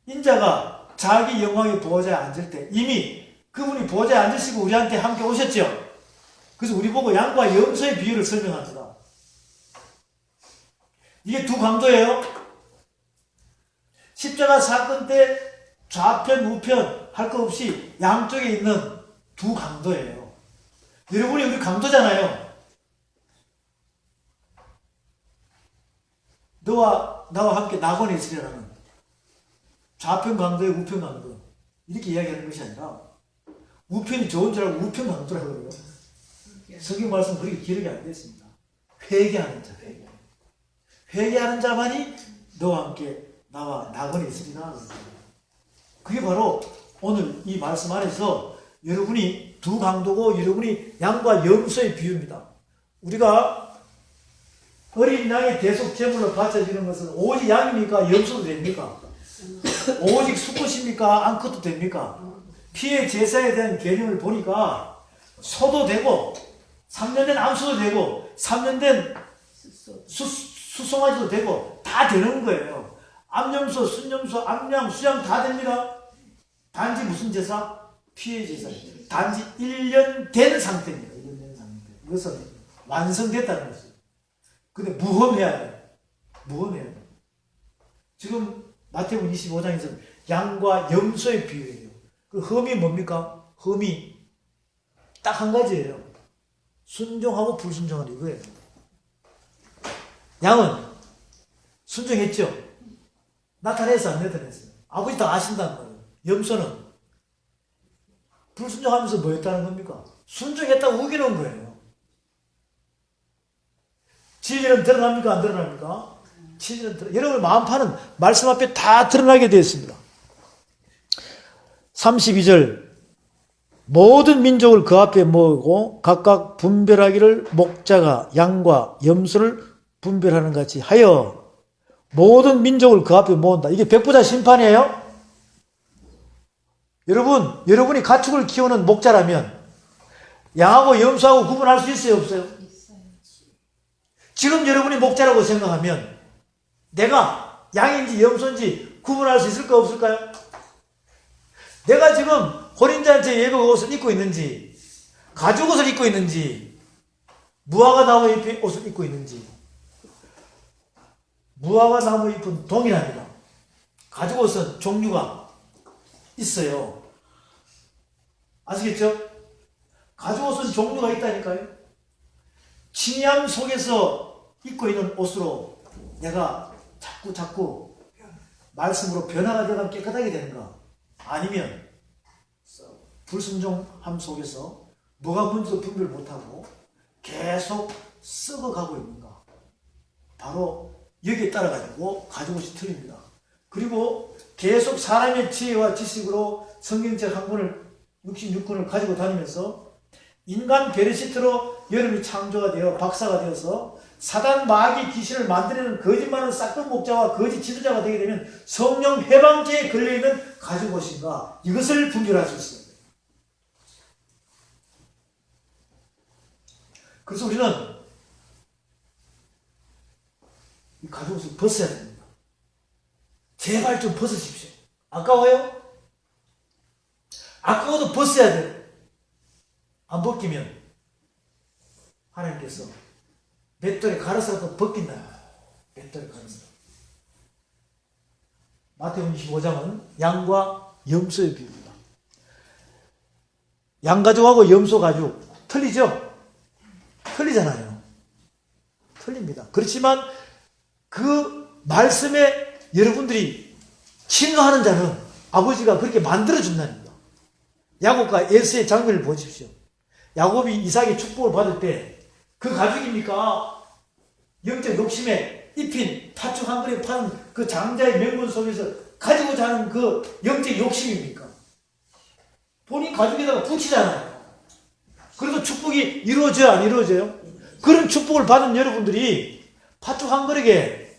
인자가 자기 영광의 보좌에 앉을 때 이미 그분이 보좌에 앉으시고 우리한테 함께 오셨죠. 그래서 우리 보고 양과 염소의 비유를 설명합니다. 이게 두 강도예요. 십자가 사건 때 좌편 우편 할 것 없이 양쪽에 있는 두 강도예요. 여러분이 우리 강도잖아요. 너와 나와 함께 낙원에 있으려는 좌편 강도에 우편 강도, 이렇게 이야기하는 것이 아니라 우편이 좋은 줄 알고 우편 강도라고 그래요. 성경 말씀 그렇게 기록이 안 됐습니다. 회개하는 자, 회개하는 자만이 너와 함께 나와 낙원에 있으리라. 그게 바로 오늘 이 말씀 안에서 여러분이 두 강도고 여러분이 양과 염소의 비유입니다. 우리가 어린 양의 대속 제물로 바쳐지는 것은 오직 양입니까? 염소도 됩니까? 오직 수컷입니까? 암컷도 됩니까? 피의 제사에 대한 개념을 보니까 소도 되고 3년 된 암소도 되고 3년 된 수송아지도 되고 다 되는 거예요. 암염소, 순염소, 암양, 수양 다 됩니다. 단지 무슨 제사? 피의 제사. 단지 1년 된 상태입니다. 1년 된 상태. 이것은 완성됐다는 것이죠. 근데 무험해야 돼요. 무험해야 돼요. 지금 마태복음 25장에서는 양과 염소의 비유예요. 그 흠이 뭡니까? 흠이 딱 한 가지예요. 순종하고 불순종하는 이거예요. 양은 순종했죠. 나타냈어, 안 나타냈어요? 아버지 다 아신다는 거예요. 염소는 불순종하면서 뭐 했다는 겁니까? 순종했다고 우기는 거예요. 진리는 드러납니까? 안 드러납니까? 진리는 여러분의 마음판은 말씀 앞에 다 드러나게 되어 있습니다. 32절, 모든 민족을 그 앞에 모으고 각각 분별하기를 목자가 양과 염소를 분별하는 같이 하여 모든 민족을 그 앞에 모은다. 이게 백부자 심판이에요? 여러분이 가축을 키우는 목자라면 양하고 염소하고 구분할 수 있어요, 없어요? 지금 여러분이 목자라고 생각하면 내가 양인지 염소인지 구분할 수 있을까 없을까요? 내가 지금 혼인잔치 예복 옷을 입고 있는지 가죽 옷을 입고 있는지 무화과 나무 잎 옷을 입고 있는지 무화과 나무 잎은 동일합니다. 가죽 옷은 종류가 있어요. 아시겠죠? 가죽 옷은 종류가 있다니까요. 침향 속에서 입고 있는 옷으로 내가 자꾸 말씀으로 변화가 되면 깨끗하게 되는가? 아니면 불순종함 속에서 뭐가 문제도 분별 못하고 계속 썩어가고 있는가? 바로 여기에 따라가지고 가죽 옷이 틀립니다. 그리고 계속 사람의 지혜와 지식으로 성경책 한 권을 66권을 가지고 다니면서 인간 베르시트로 여러분이 창조가 되어 박사가 되어서 사단 마귀 귀신을 만들어내는 거짓 많은 싹둑 목자와 거짓 지도자가 되게 되면 성령 해방죄에 걸려있는 가죽 옷인가? 이것을 분별할 수 있어요. 그래서 우리는 이 가죽 옷을 벗어야 됩니다. 제발 좀 벗으십시오. 아까워요? 아까워도 벗어야 돼요. 안 벗기면 하나님께서 맷돌에 가르사라도 벗긴다. 맷돌에 가르사. 마태복음 25장은 양과 염소의 비유입니다. 양가죽하고 염소 가죽 틀리죠? 틀리잖아요. 틀립니다. 그렇지만 그 말씀에 여러분들이 침노하는 자는 아버지가 그렇게 만들어준다는 겁니다. 야곱과 에서의 장면을 보십시오. 야곱이 이삭의 축복을 받을 때 그 가죽입니까? 영적 욕심에 입힌 팥죽 한 그릇 파는 그 장자의 명분 속에서 가지고자 하는 그 영적 욕심입니까? 본인 가죽에다가 붙이잖아요. 그래서 축복이 이루어져요, 안 이루어져요? 그런 축복을 받은 여러분들이 팥죽 한 그릇에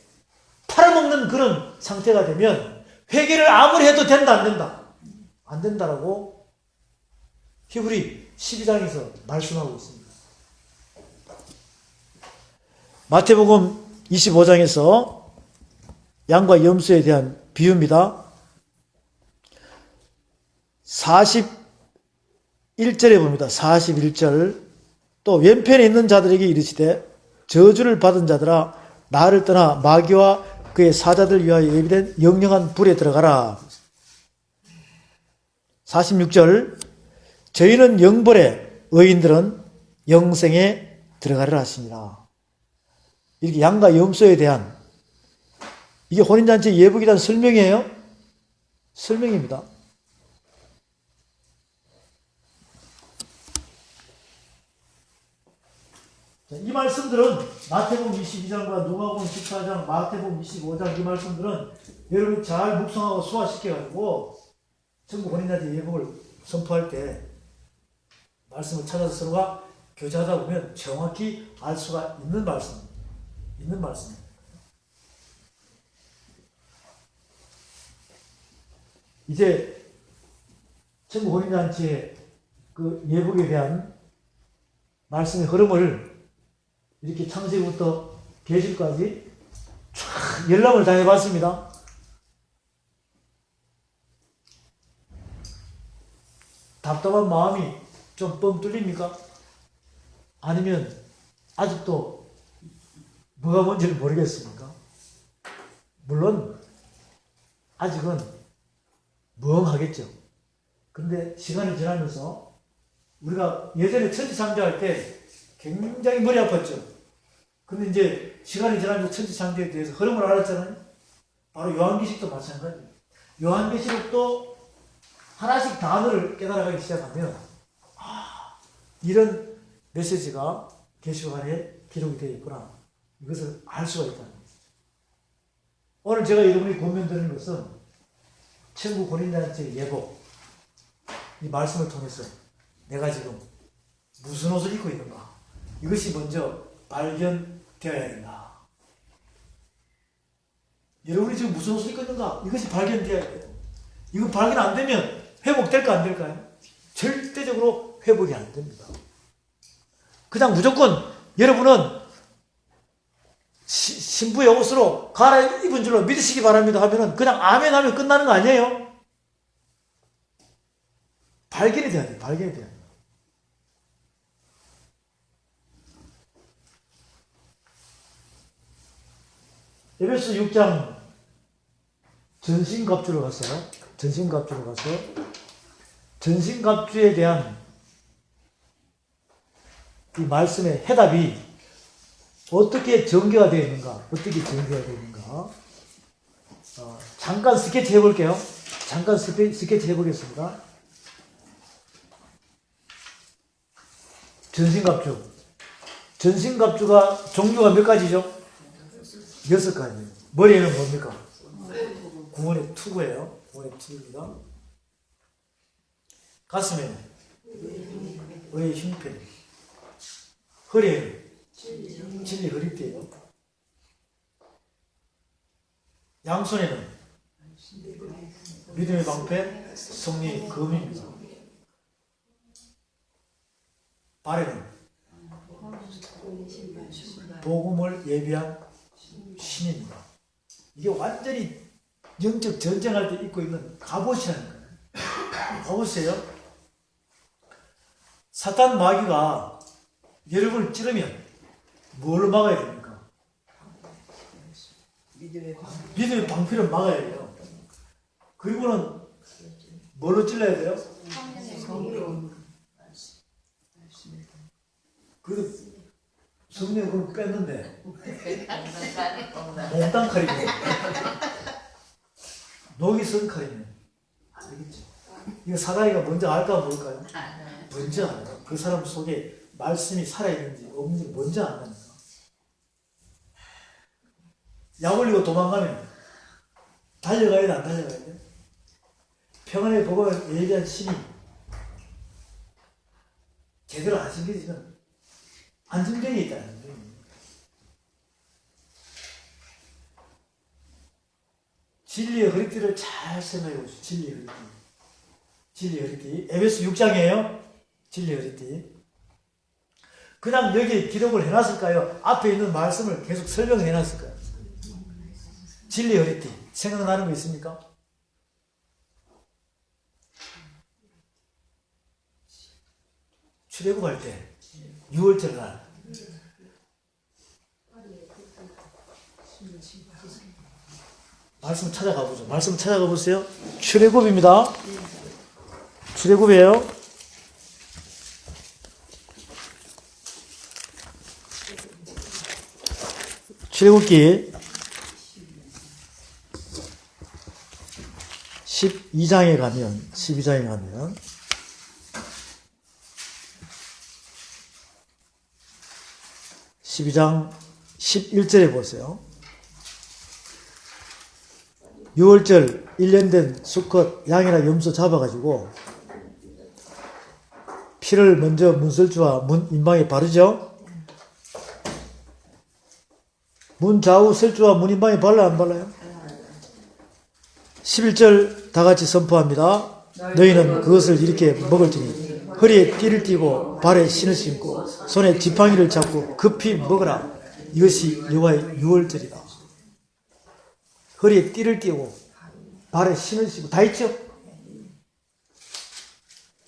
팔아먹는 그런 상태가 되면 회개를 아무리 해도 된다, 안 된다? 안 된다라고 히브리 12장에서 말씀하고 있습니다. 마태복음 25장에서 양과 염소에 대한 비유입니다. 41절에 봅니다. 41절. 또 왼편에 있는 자들에게 이르시되 저주를 받은 자들아 나를 떠나 마귀와 그의 사자들 위하여 예비된 영영한 불에 들어가라. 46절. 저희는 영벌에 의인들은 영생에 들어가리라 하시니라. 이렇게 양과 염소에 대한 이게 혼인잔치 예복에 대한 설명이에요? 설명입니다. 이 말씀들은 마태복음 22장과 누가복음 14장, 마태복음 25장 이 말씀들은 여러분이 잘 묵상하고 소화시켜가지고 전부 혼인잔치 예복을 선포할 때 말씀을 찾아서 서로가 교제하다 보면 정확히 알 수가 있는 말씀입니다. 있는 말씀입니다. 이제 천국 혼인잔치의 그 예복에 대한 말씀의 흐름을 이렇게 창세기부터 계시까지 쫙 열람을 다 해봤습니다. 답답한 마음이 좀 뻥 뚫립니까? 아니면 아직도 뭐가 뭔지를 모르겠습니까? 물론 아직은 멍하겠죠. 근데 시간이 지나면서 우리가 예전에 천지창조할 때 굉장히 머리 아팠죠. 근데 이제 시간이 지나면서 천지창조에 대해서 흐름을 알았잖아요. 바로 요한계시록도 마찬가지예요. 요한계시록도 하나씩 단어를 깨달아가기 시작하면 이런 메시지가 계시록 안에 기록이 되어 있구나. 이것을 알 수가 있다는 거죠. 오늘 제가 여러분이 고민드리는 것은 천국 혼인잔치의 예복, 이 말씀을 통해서 내가 지금 무슨 옷을 입고 있는가? 이것이 먼저 발견되어야 된다. 여러분이 지금 무슨 옷을 입고 있는가? 이것이 발견돼야 돼요. 이거 발견 안 되면 회복될까 안 될까요? 절대적으로 회복이 안 됩니다. 그냥 무조건 여러분은 신부의 옷으로 갈아입은 줄로 믿으시기 바랍니다 하면은 그냥 아멘 하면 끝나는 거 아니에요? 발견이 돼야 돼요. 발견이 돼야 돼요. 에베소 6장 전신갑주로 갔어요. 전신갑주로 가서 전신갑주에 대한 이 말씀의 해답이 어떻게 전개가 되어 있는가? 어떻게 전개가 되어 있는가? 잠깐 스케치 해볼게요. 잠깐 스케치 해보겠습니다. 전신갑주. 전신갑주가 종류가 몇 가지죠? 6가지. 머리에는 뭡니까? 구원의 투구예요. 구원의 투구입니다. 가슴에는 의의 흉패. 허리에는 진리 허리띠예요. 양손에는 믿음의 방패, 성령의 검입니다. 발에는 복음을 예비한 신입니다. 이게 완전히 영적 전쟁할 때 입고 있는 갑옷이라는 거예요. 갑옷이에요. 사탄 마귀가 여러분을 찌르면 뭘 막아야 됩니까? 믿음의 방패를 막아야 돼요. 그리고는 뭘로 찔러야 돼요? 그 성령이 그걸 뺐는데 몽땅 칼이네. 녹이 쓴 칼이네. 알겠죠? 이거 사다리가 먼저 알까 모를까요? 먼저 알아요. 그 사람 속에 말씀이 살아있는지 없는지 먼저 안다니까. 약 올리고 도망가면 달려가야 돼, 안 달려가야 돼? 평안의 복음을 예비한 신이 제대로 안 생기지만 안정적이 있다. 진리의 허리띠를 잘 생각해 보시죠. 진리의 허리띠. 진리의 허리띠. 에베소 6장이에요. 진리의 허리띠. 그냥 여기 기록을 해놨을까요? 앞에 있는 말씀을 계속 설명을 해놨을까요? 진리의 허리띠. 생각나는 거 있습니까? 출애굽할 때 6월절 날 말씀 찾아가 보죠. 말씀 찾아가 보세요. 출애굽입니다. 출애굽이에요. 출애굽기 12장에 가면 12장 11절에 보세요. 6월절 1년 된 수컷 양이나 염소 잡아가지고 피를 먼저 문설주와 문 인방에 바르죠. 문 좌우 설주와 문 인방에 발라요, 안 발라요? 11절 다 같이 선포합니다. 너희는 그것을 이렇게 먹을지니 허리에 띠를 띠고 발에 신을 신고 손에 지팡이를 잡고 급히 먹으라. 이것이 여호와의 유월절이다. 허리에 띠를 띠고 발에 신을 신고 다 있죠?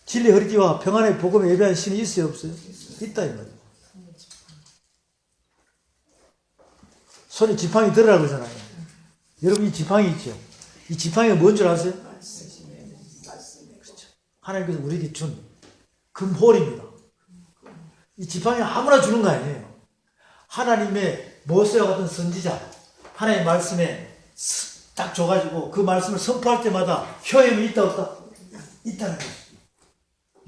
진리 허리띠와 평안의 복음에 예배한 신이 있어요, 없어요? 있다 이 말이에요. 손에 지팡이 들으라 그러잖아요. 여러분 이 지팡이 있죠? 이 지팡이가 뭔 줄 아세요? 그렇죠. 하나님께서 우리에게 준 금홀입니다. 이 지팡이 아무나 주는 거 아니에요. 하나님의 모세와 같은 선지자, 하나님의 말씀에 딱 줘가지고 그 말씀을 선포할 때마다 효험이 있다 없다? 있다는 거죠.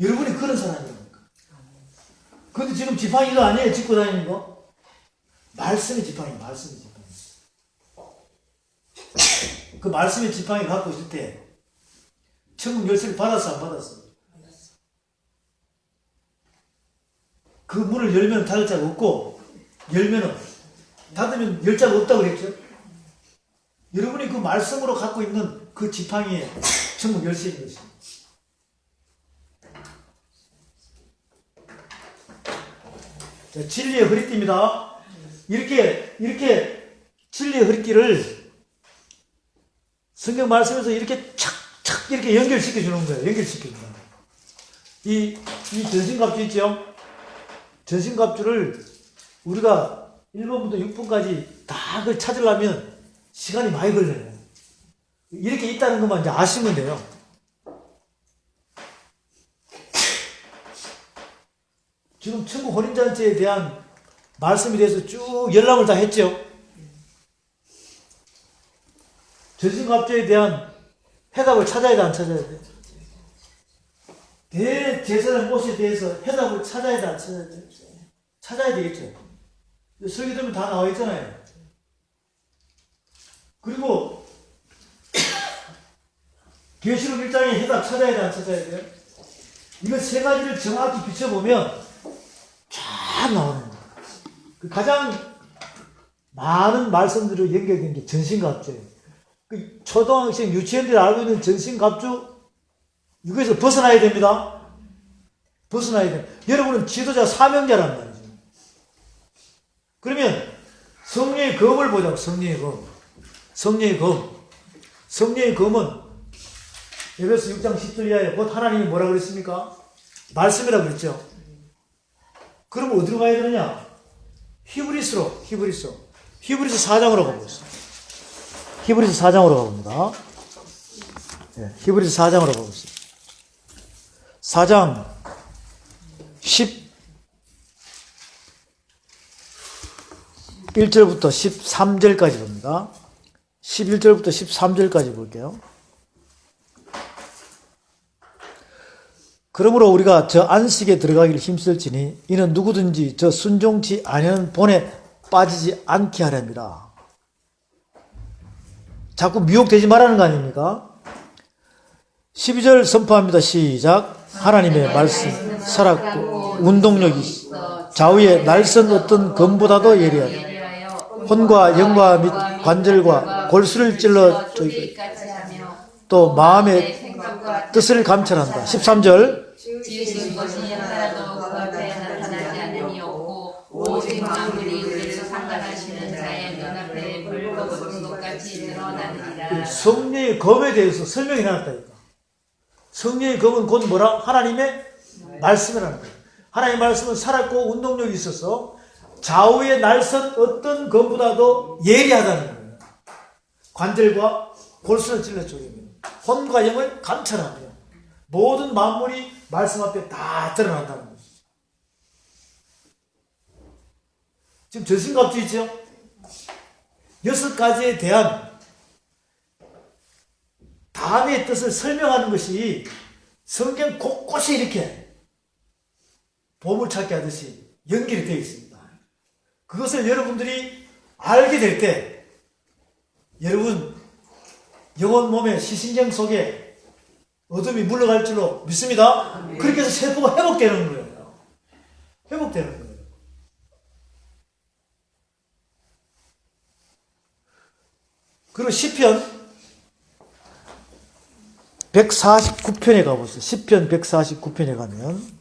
여러분이 그런 사람입니까? 근데 지금 지팡이가 아니에요. 짚고 다니는 거. 말씀의 지팡이, 말씀의 지팡이. 그 말씀의 지팡이 갖고 있을 때 천국 열쇠를 받았어, 안 받았어? 그 문을 열면 닫을 자가 없고 열면은 닫으면 열 자가 없다고 그랬죠? 여러분이 그 말씀으로 갖고 있는 그 지팡이에 천국 열쇠인 것입니다. 자, 진리의 허리띠입니다. 이렇게 진리의 허리띠를 성경 말씀에서 이렇게 착착 이렇게 연결시켜 주는 거예요. 연결시켜준다. 이 전신갑주 있죠? 전신갑주를 우리가 1번부터 6번까지 다 그걸 찾으려면 시간이 많이 걸려요. 이렇게 있다는 것만 이제 아시면 돼요. 지금 천국 혼인잔치에 대한 말씀에 대해서 쭉 열람을 다 했죠. 전신갑주에 대한 해답을 찾아야 돼, 안 찾아야 돼? 대제사장 옷에 대해서 해답을 찾아야 돼, 안 찾아야 돼? 찾아야 되겠죠. 설교 들으면 다 나와 있잖아요. 그리고 계시록 1장의 해답 찾아야 돼, 안 찾아야 돼? 이거 세 가지를 정확히 비춰보면 쫙 나오는 거예요. 그 가장 많은 말씀들로 연결된 게 전신갑주예요. 그 초등학생, 유치원들이 알고 있는 전신갑주, 이거에서 벗어나야 됩니다. 벗어나야 돼요. 여러분은 지도자 사명자란 말이죠. 그러면 성령의 검을 보자고. 성령의 검. 성령의 검. 성령의 검은 에베소 6장 10절 이하에 곧 하나님이 뭐라 그랬습니까? 말씀이라고 그랬죠. 그럼 어디로 가야 되느냐? 히브리서 4장으로 가보겠습니다. 히브리서 4장으로 가봅니다. 네, 히브리서 4장으로 가보겠습니다. 4장 11절부터 13절까지 봅니다. 11절부터 13절까지 볼게요. 그러므로 우리가 저 안식에 들어가기를 힘쓸지니 이는 누구든지 저 순종치 아니하는 본에 빠지지 않게 하렵니다. 자꾸 미혹되지 말라는 거 아닙니까? 12절 선포합니다. 시작. 하나님의 말씀 살았고 운동력이 있어 좌우의 날선 어떤 검보다도 예리하다. 혼과 영과 및 관절과 골수를 찔러 또 마음의 뜻을 감찰한다. 13절. 지으신 것이 하나도 그 앞에 나타나지 않음이 없고 오직 만물이 우리를 상관하시는 자의 눈앞에 불과 같은 것 같이 드러나느니라. 성령의 검에 대해서 설명이 나왔다니까. 성령의 검은 곧 뭐라? 하나님의 말씀이라는 거예요. 하나님의 말씀은 살았고 운동력이 있어서 좌우의 날선 어떤 검보다도 예리하다는 거예요. 관절과 골수를 찔러 쪼개며 혼과 영을 감찰하며 모든 만물이 말씀 앞에 다 드러난다는 거죠. 지금 전신갑주 있죠? 6가지에 대한 다음의 뜻을 설명하는 것이 성경 곳곳이 이렇게 보물찾기 하듯이 연결이 되어 있습니다. 그것을 여러분들이 알게 될 때 여러분 영혼 몸의 시신경 속에 어둠이 물러갈 줄로 믿습니다. 그렇게 해서 세포가 회복되는 거예요. 회복되는 거예요. 그리고 시편 149편에 가보세요. 시편 149편에 가면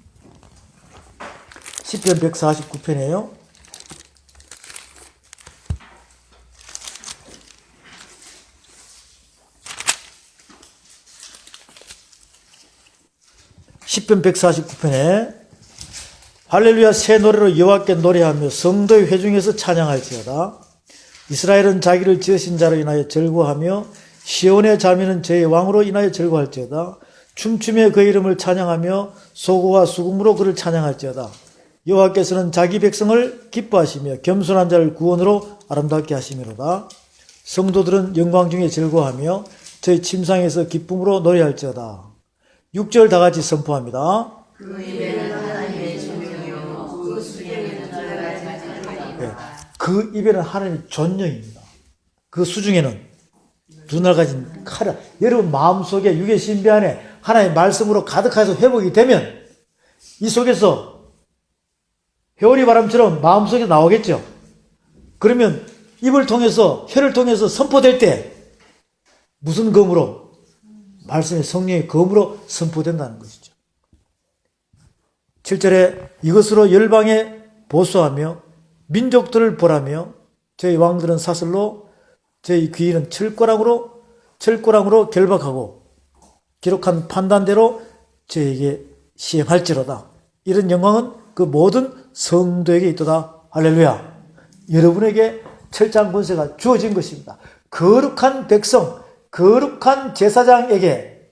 시편 149편이에요. 시편 149편에 할렐루야 새 노래로 여호와께 노래하며 성도의 회중에서 찬양할지어다. 이스라엘은 자기를 지으신 자로 인하여 즐거워하며 시온의 자매는 저의 왕으로 인하여 즐거워할지어다. 춤추며 그 이름을 찬양하며 소고와 수금으로 그를 찬양할지어다. 여호와께서는 자기 백성을 기뻐하시며 겸손한 자를 구원으로 아름답게 하시미로다. 성도들은 영광 중에 즐거워하며 저희 침상에서 기쁨으로 노래할지어다. 6절 다 같이 선포합니다. 그 입에는 하나님의 존영이요 그 수중에는 여러 가지 네. 그 입에는 하나님의 존영입니다. 그 수중에는 두 날 가진 칼을 여러분 마음속에 육의 신비 안에 하나님의 말씀으로 가득해서 회복이 되면 이 속에서 회오리 바람처럼 마음속에 나오겠죠. 그러면 입을 통해서 혀를 통해서 선포될 때 무슨 검으로? 말씀의 성령의 검으로 선포된다는 것이죠. 7절에 이것으로 열방에 보수하며 민족들을 벌하며 저희 왕들은 사슬로 저희 귀인은 철가랑으로 결박하고 기록한 판단대로 저에게 시행할지로다. 이런 영광은 그 모든 성도에게 있도다. 할렐루야. 여러분에게 철장 권세가 주어진 것입니다. 거룩한 백성, 거룩한 제사장에게,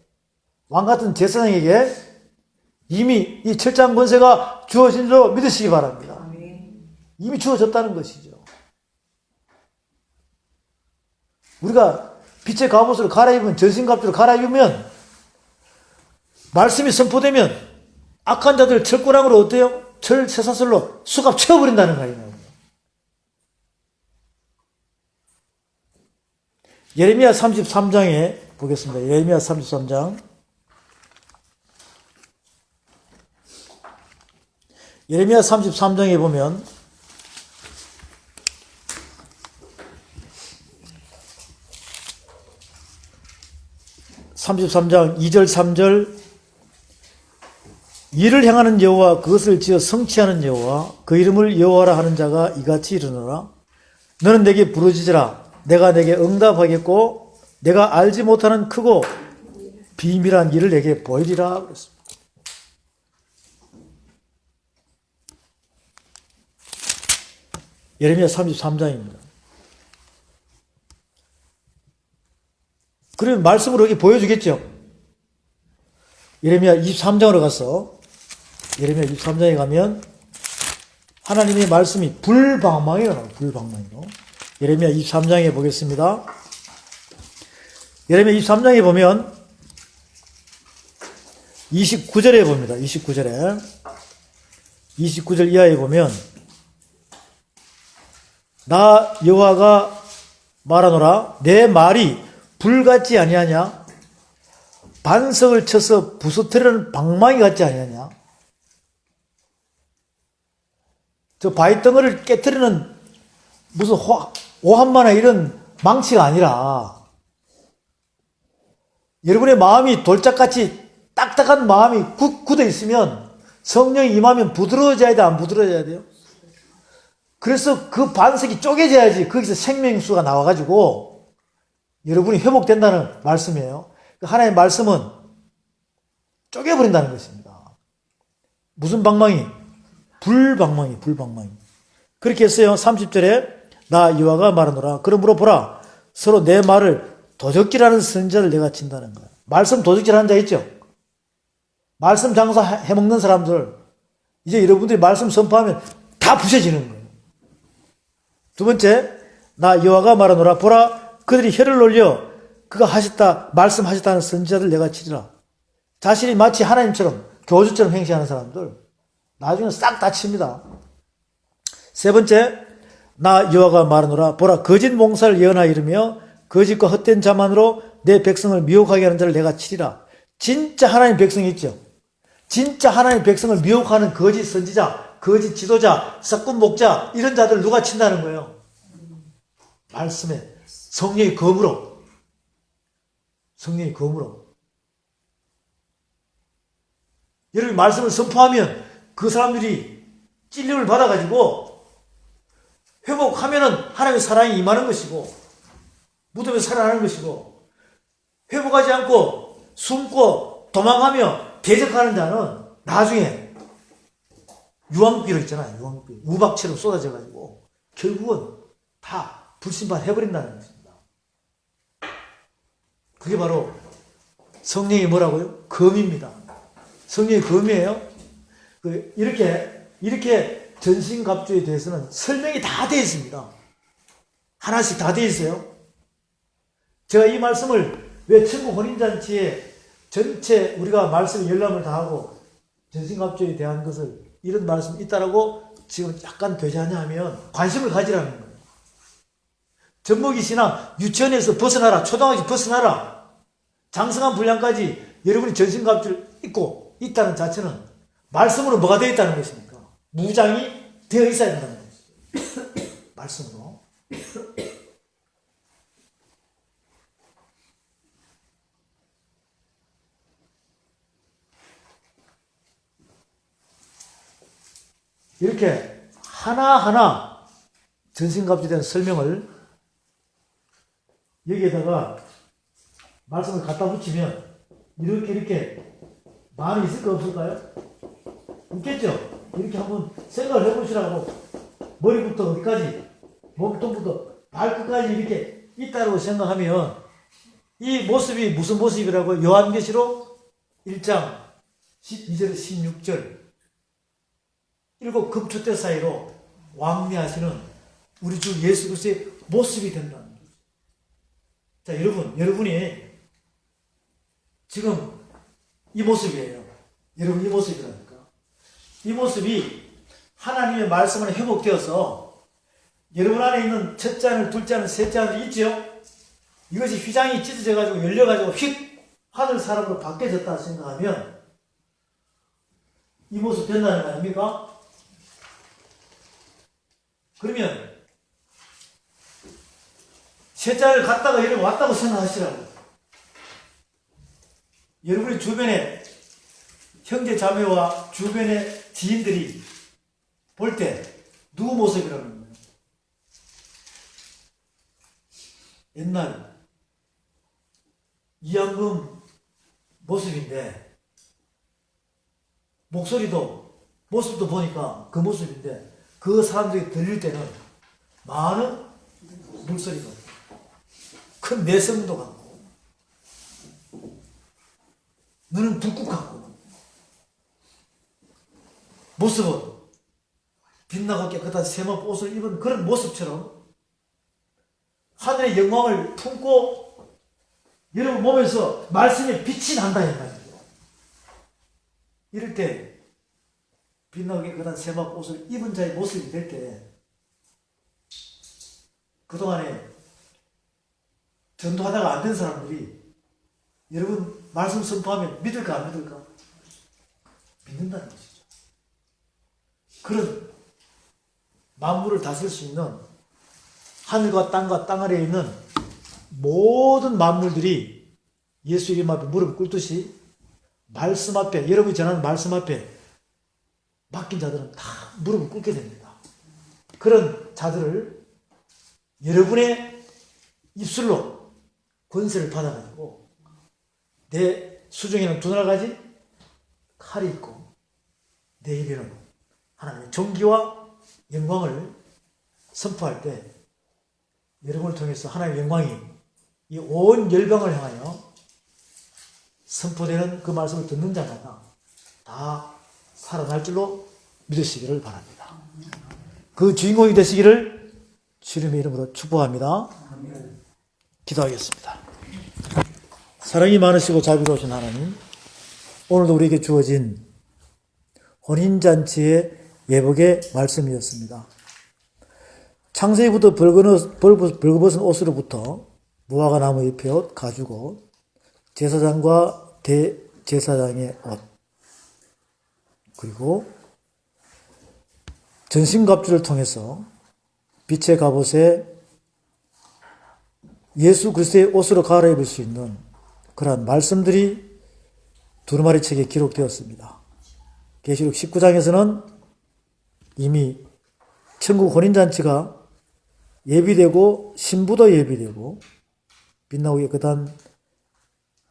왕같은 제사장에게 이미 이 철장 권세가 주어진 줄로 믿으시기 바랍니다. 이미 주어졌다는 것이죠. 우리가 빛의 갑옷을 갈아입으면, 전신갑주를 갈아입으면, 말씀이 선포되면 악한 자들 철구랑으로 어때요? 철 쇠사슬로 수갑 채워버린다는 거 아니에요. 예레미야 33장에 보겠습니다. 예레미야 33장. 예레미야 33장에 보면 33장 2절 3절 이를 향하는 여호와 그것을 지어 성취하는 여호와 그 이름을 여호와라 하는 자가 이같이 이르노라. 너는 내게 부르짖으라. 내가 내게 응답하겠고 내가 알지 못하는 크고 비밀한 일을 내게 보이리라 그랬습니다. 예레미야 33장입니다. 그러면 말씀으로 여기 보여주겠죠. 예레미야 23장으로 가서 예레미야 23장에 가면 하나님의 말씀이 불방망이로 나와요. 불방망이로. 예레미야 23장에 보겠습니다. 예레미야 23장에 보면 29절에 봅니다. 29절에 29절 이하에 보면 나 여호와가 말하노라 내 말이 불같지 아니하냐 반석을 쳐서 부서뜨리는 방망이 같지 아니하냐 저 바위덩어리를 깨뜨리는 무슨 오한마나 이런 망치가 아니라 여러분의 마음이 돌짝같이 딱딱한 마음이 굳어 있으면 성령이 임하면 부드러워져야 돼, 안 부드러워져야 돼요? 그래서 그 반석이 쪼개져야지 거기서 생명수가 나와가지고 여러분이 회복된다는 말씀이에요. 하나님의 말씀은 쪼개버린다는 것입니다. 무슨 방망이? 불방망이, 불방망이. 그렇게 했어요. 30절에 나 여호와가 말하노라. 그러므로 보라. 서로 내 말을 도적질하는 선지자를 내가 친다는 거예요. 말씀 도적질하는 자 있죠? 말씀 장사 해먹는 사람들 이제 여러분들이 말씀 선포하면 다 부셔지는 거예요. 두 번째 나 여호와가 말하노라. 보라 그들이 혀를 놀려 그가 하셨다 말씀하셨다는 선지자들 내가 치리라. 자신이 마치 하나님처럼 교주처럼 행세하는 사람들 나중에는 싹 다칩니다. 세 번째 나 여호와가 말하노라. 보라 거짓 몽사를 예언하여 이르며 거짓과 헛된 자만으로 내 백성을 미혹하게 하는 자를 내가 치리라. 진짜 하나님 백성이 있죠. 진짜 하나님 백성을 미혹하는 거짓 선지자, 거짓 지도자, 삭군 목자 이런 자들 누가 친다는 거예요? 말씀에 성령의 검으로. 성령의 검으로. 여러분 말씀을 선포하면 그 사람들이 찔림을 받아가지고 회복하면은 하나님의 사랑이 임하는 것이고 무덤에 살아나는 것이고 회복하지 않고 숨고 도망하며 대적하는 자는 나중에 유황비로 있잖아요. 유황비. 우박처럼 쏟아져가지고 결국은 다 불신판 해버린다는 것입니다. 그게 바로 성령이 뭐라고요? 검입니다. 성령이 검이에요. 이렇게 전신갑주에 대해서는 설명이 다 되어 있습니다. 하나씩 다 되어 있어요. 제가 이 말씀을 왜 천국 혼인잔치에 전체 우리가 말씀에 열람을 다하고 전신갑주에 대한 것을 이런 말씀이 있다라고 지금 약간 교제하냐 하면 관심을 가지라는 거예요. 젖먹이 신앙 유치원에서 벗어나라. 초등학교 벗어나라. 장성한 분량까지 여러분이 전신갑주를 입고 있다는 자체는 말씀으로 뭐가 되어 있다는 것입니까? 무장이 되어 있어야 된다는 것이죠. 말씀으로. 이렇게 하나하나 전신갑주된 설명을 여기에다가 말씀을 갖다 붙이면 이렇게 많이 있을 거 없을까요? 있겠죠? 이렇게 한번 생각을 해보시라고. 머리부터 어디까지, 몸통부터 발끝까지 이렇게 있다고 생각하면 이 모습이 무슨 모습이라고? 요한계시록 1장 12절 16절 7 금초대 사이로 왕래하시는 우리 주 예수 그리스도의 모습이 된다는 거죠. 자, 여러분이 지금 이 모습이에요. 여러분 이 모습이라니까. 이 모습이 하나님의 말씀으로 회복되어서 여러분 안에 있는 첫째 하늘, 둘째 하늘, 셋째 하늘이 있죠? 이것이 휘장이 찢어져가지고 열려가지고 휙 하늘 사람으로 바뀌어졌다 생각하면 이 모습 된다는 거 아닙니까? 그러면 셋째 하늘 갔다가 여러분 왔다고 생각하시라고. 여러분의 주변에 형제 자매와 주변의 지인들이 볼 때 누구 모습이라는 거예요? 옛날 이양금 모습인데 모습도 보니까 그 모습인데 그 사람들이 들릴 때는 많은 물소리가 큰 내성도 같고 눈은 붓국하고 모습은 빛나고 깨끗한 세모 옷을 입은 그런 모습처럼 하늘의 영광을 품고 여러분 몸에서 말씀의 빛이 난다 이 말이에요. 이럴 때 빛나고 깨끗한 세모 옷을 입은 자의 모습이 될 때 그동안에 전도하다가 안 된 사람들이 여러분 말씀 선포하면 믿을까 안 믿을까? 믿는다는 것이죠. 그런 만물을 다스릴 수 있는 하늘과 땅과 땅 아래에 있는 모든 만물들이 예수 이름 앞에 무릎을 꿇듯이 말씀 앞에, 여러분이 전하는 말씀 앞에 맡긴 자들은 다 무릎을 꿇게 됩니다. 그런 자들을 여러분의 입술로 권세를 받아가지고 내 수중에는 2날가지 칼이 있고 내 입에는 하나님의 존귀와 영광을 선포할 때 여러분을 통해서 하나님의 영광이 이 온 열방을 향하여 선포되는 그 말씀을 듣는 자마다 다 살아날 줄로 믿으시기를 바랍니다. 그 주인공이 되시기를 주님의 이름으로 축복합니다. 기도하겠습니다. 사랑이 많으시고 자비로우신 하나님, 오늘도 우리에게 주어진 혼인잔치의 예복의 말씀이었습니다. 창세기부터 벌거벗은 옷으로부터 무화과 나무 잎의 옷, 가죽옷, 제사장과 대제사장의 옷, 그리고 전신갑주를 통해서 빛의 갑옷에 예수 그리스도의 옷으로 갈아입을 수 있는 그러한 말씀들이 두루마리 책에 기록되었습니다. 계시록 19장에서는 이미 천국 혼인잔치가 예비되고 신부도 예비되고 빛나고 깨끗한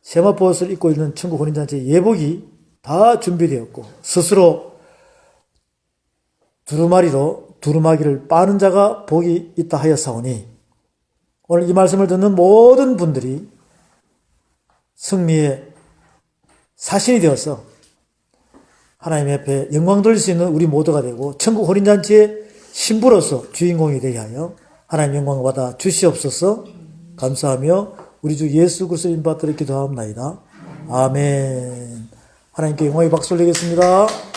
세마포옷을 입고 있는 천국 혼인잔치의 예복이 다 준비되었고 스스로 두루마리로 두루마기를 빠는 자가 복이 있다 하였사오니 오늘 이 말씀을 듣는 모든 분들이 승리의 사신이 되어서 하나님 앞에 영광 돌릴 수 있는 우리 모두가 되고 천국 혼인잔치의 신부로서 주인공이 되게 하여 하나님 영광을 받아 주시옵소서. 감사하며 우리 주 예수 그리스도 이름 받들어 기도하옵나이다. 아멘. 하나님께 영광의 박수 올리겠습니다.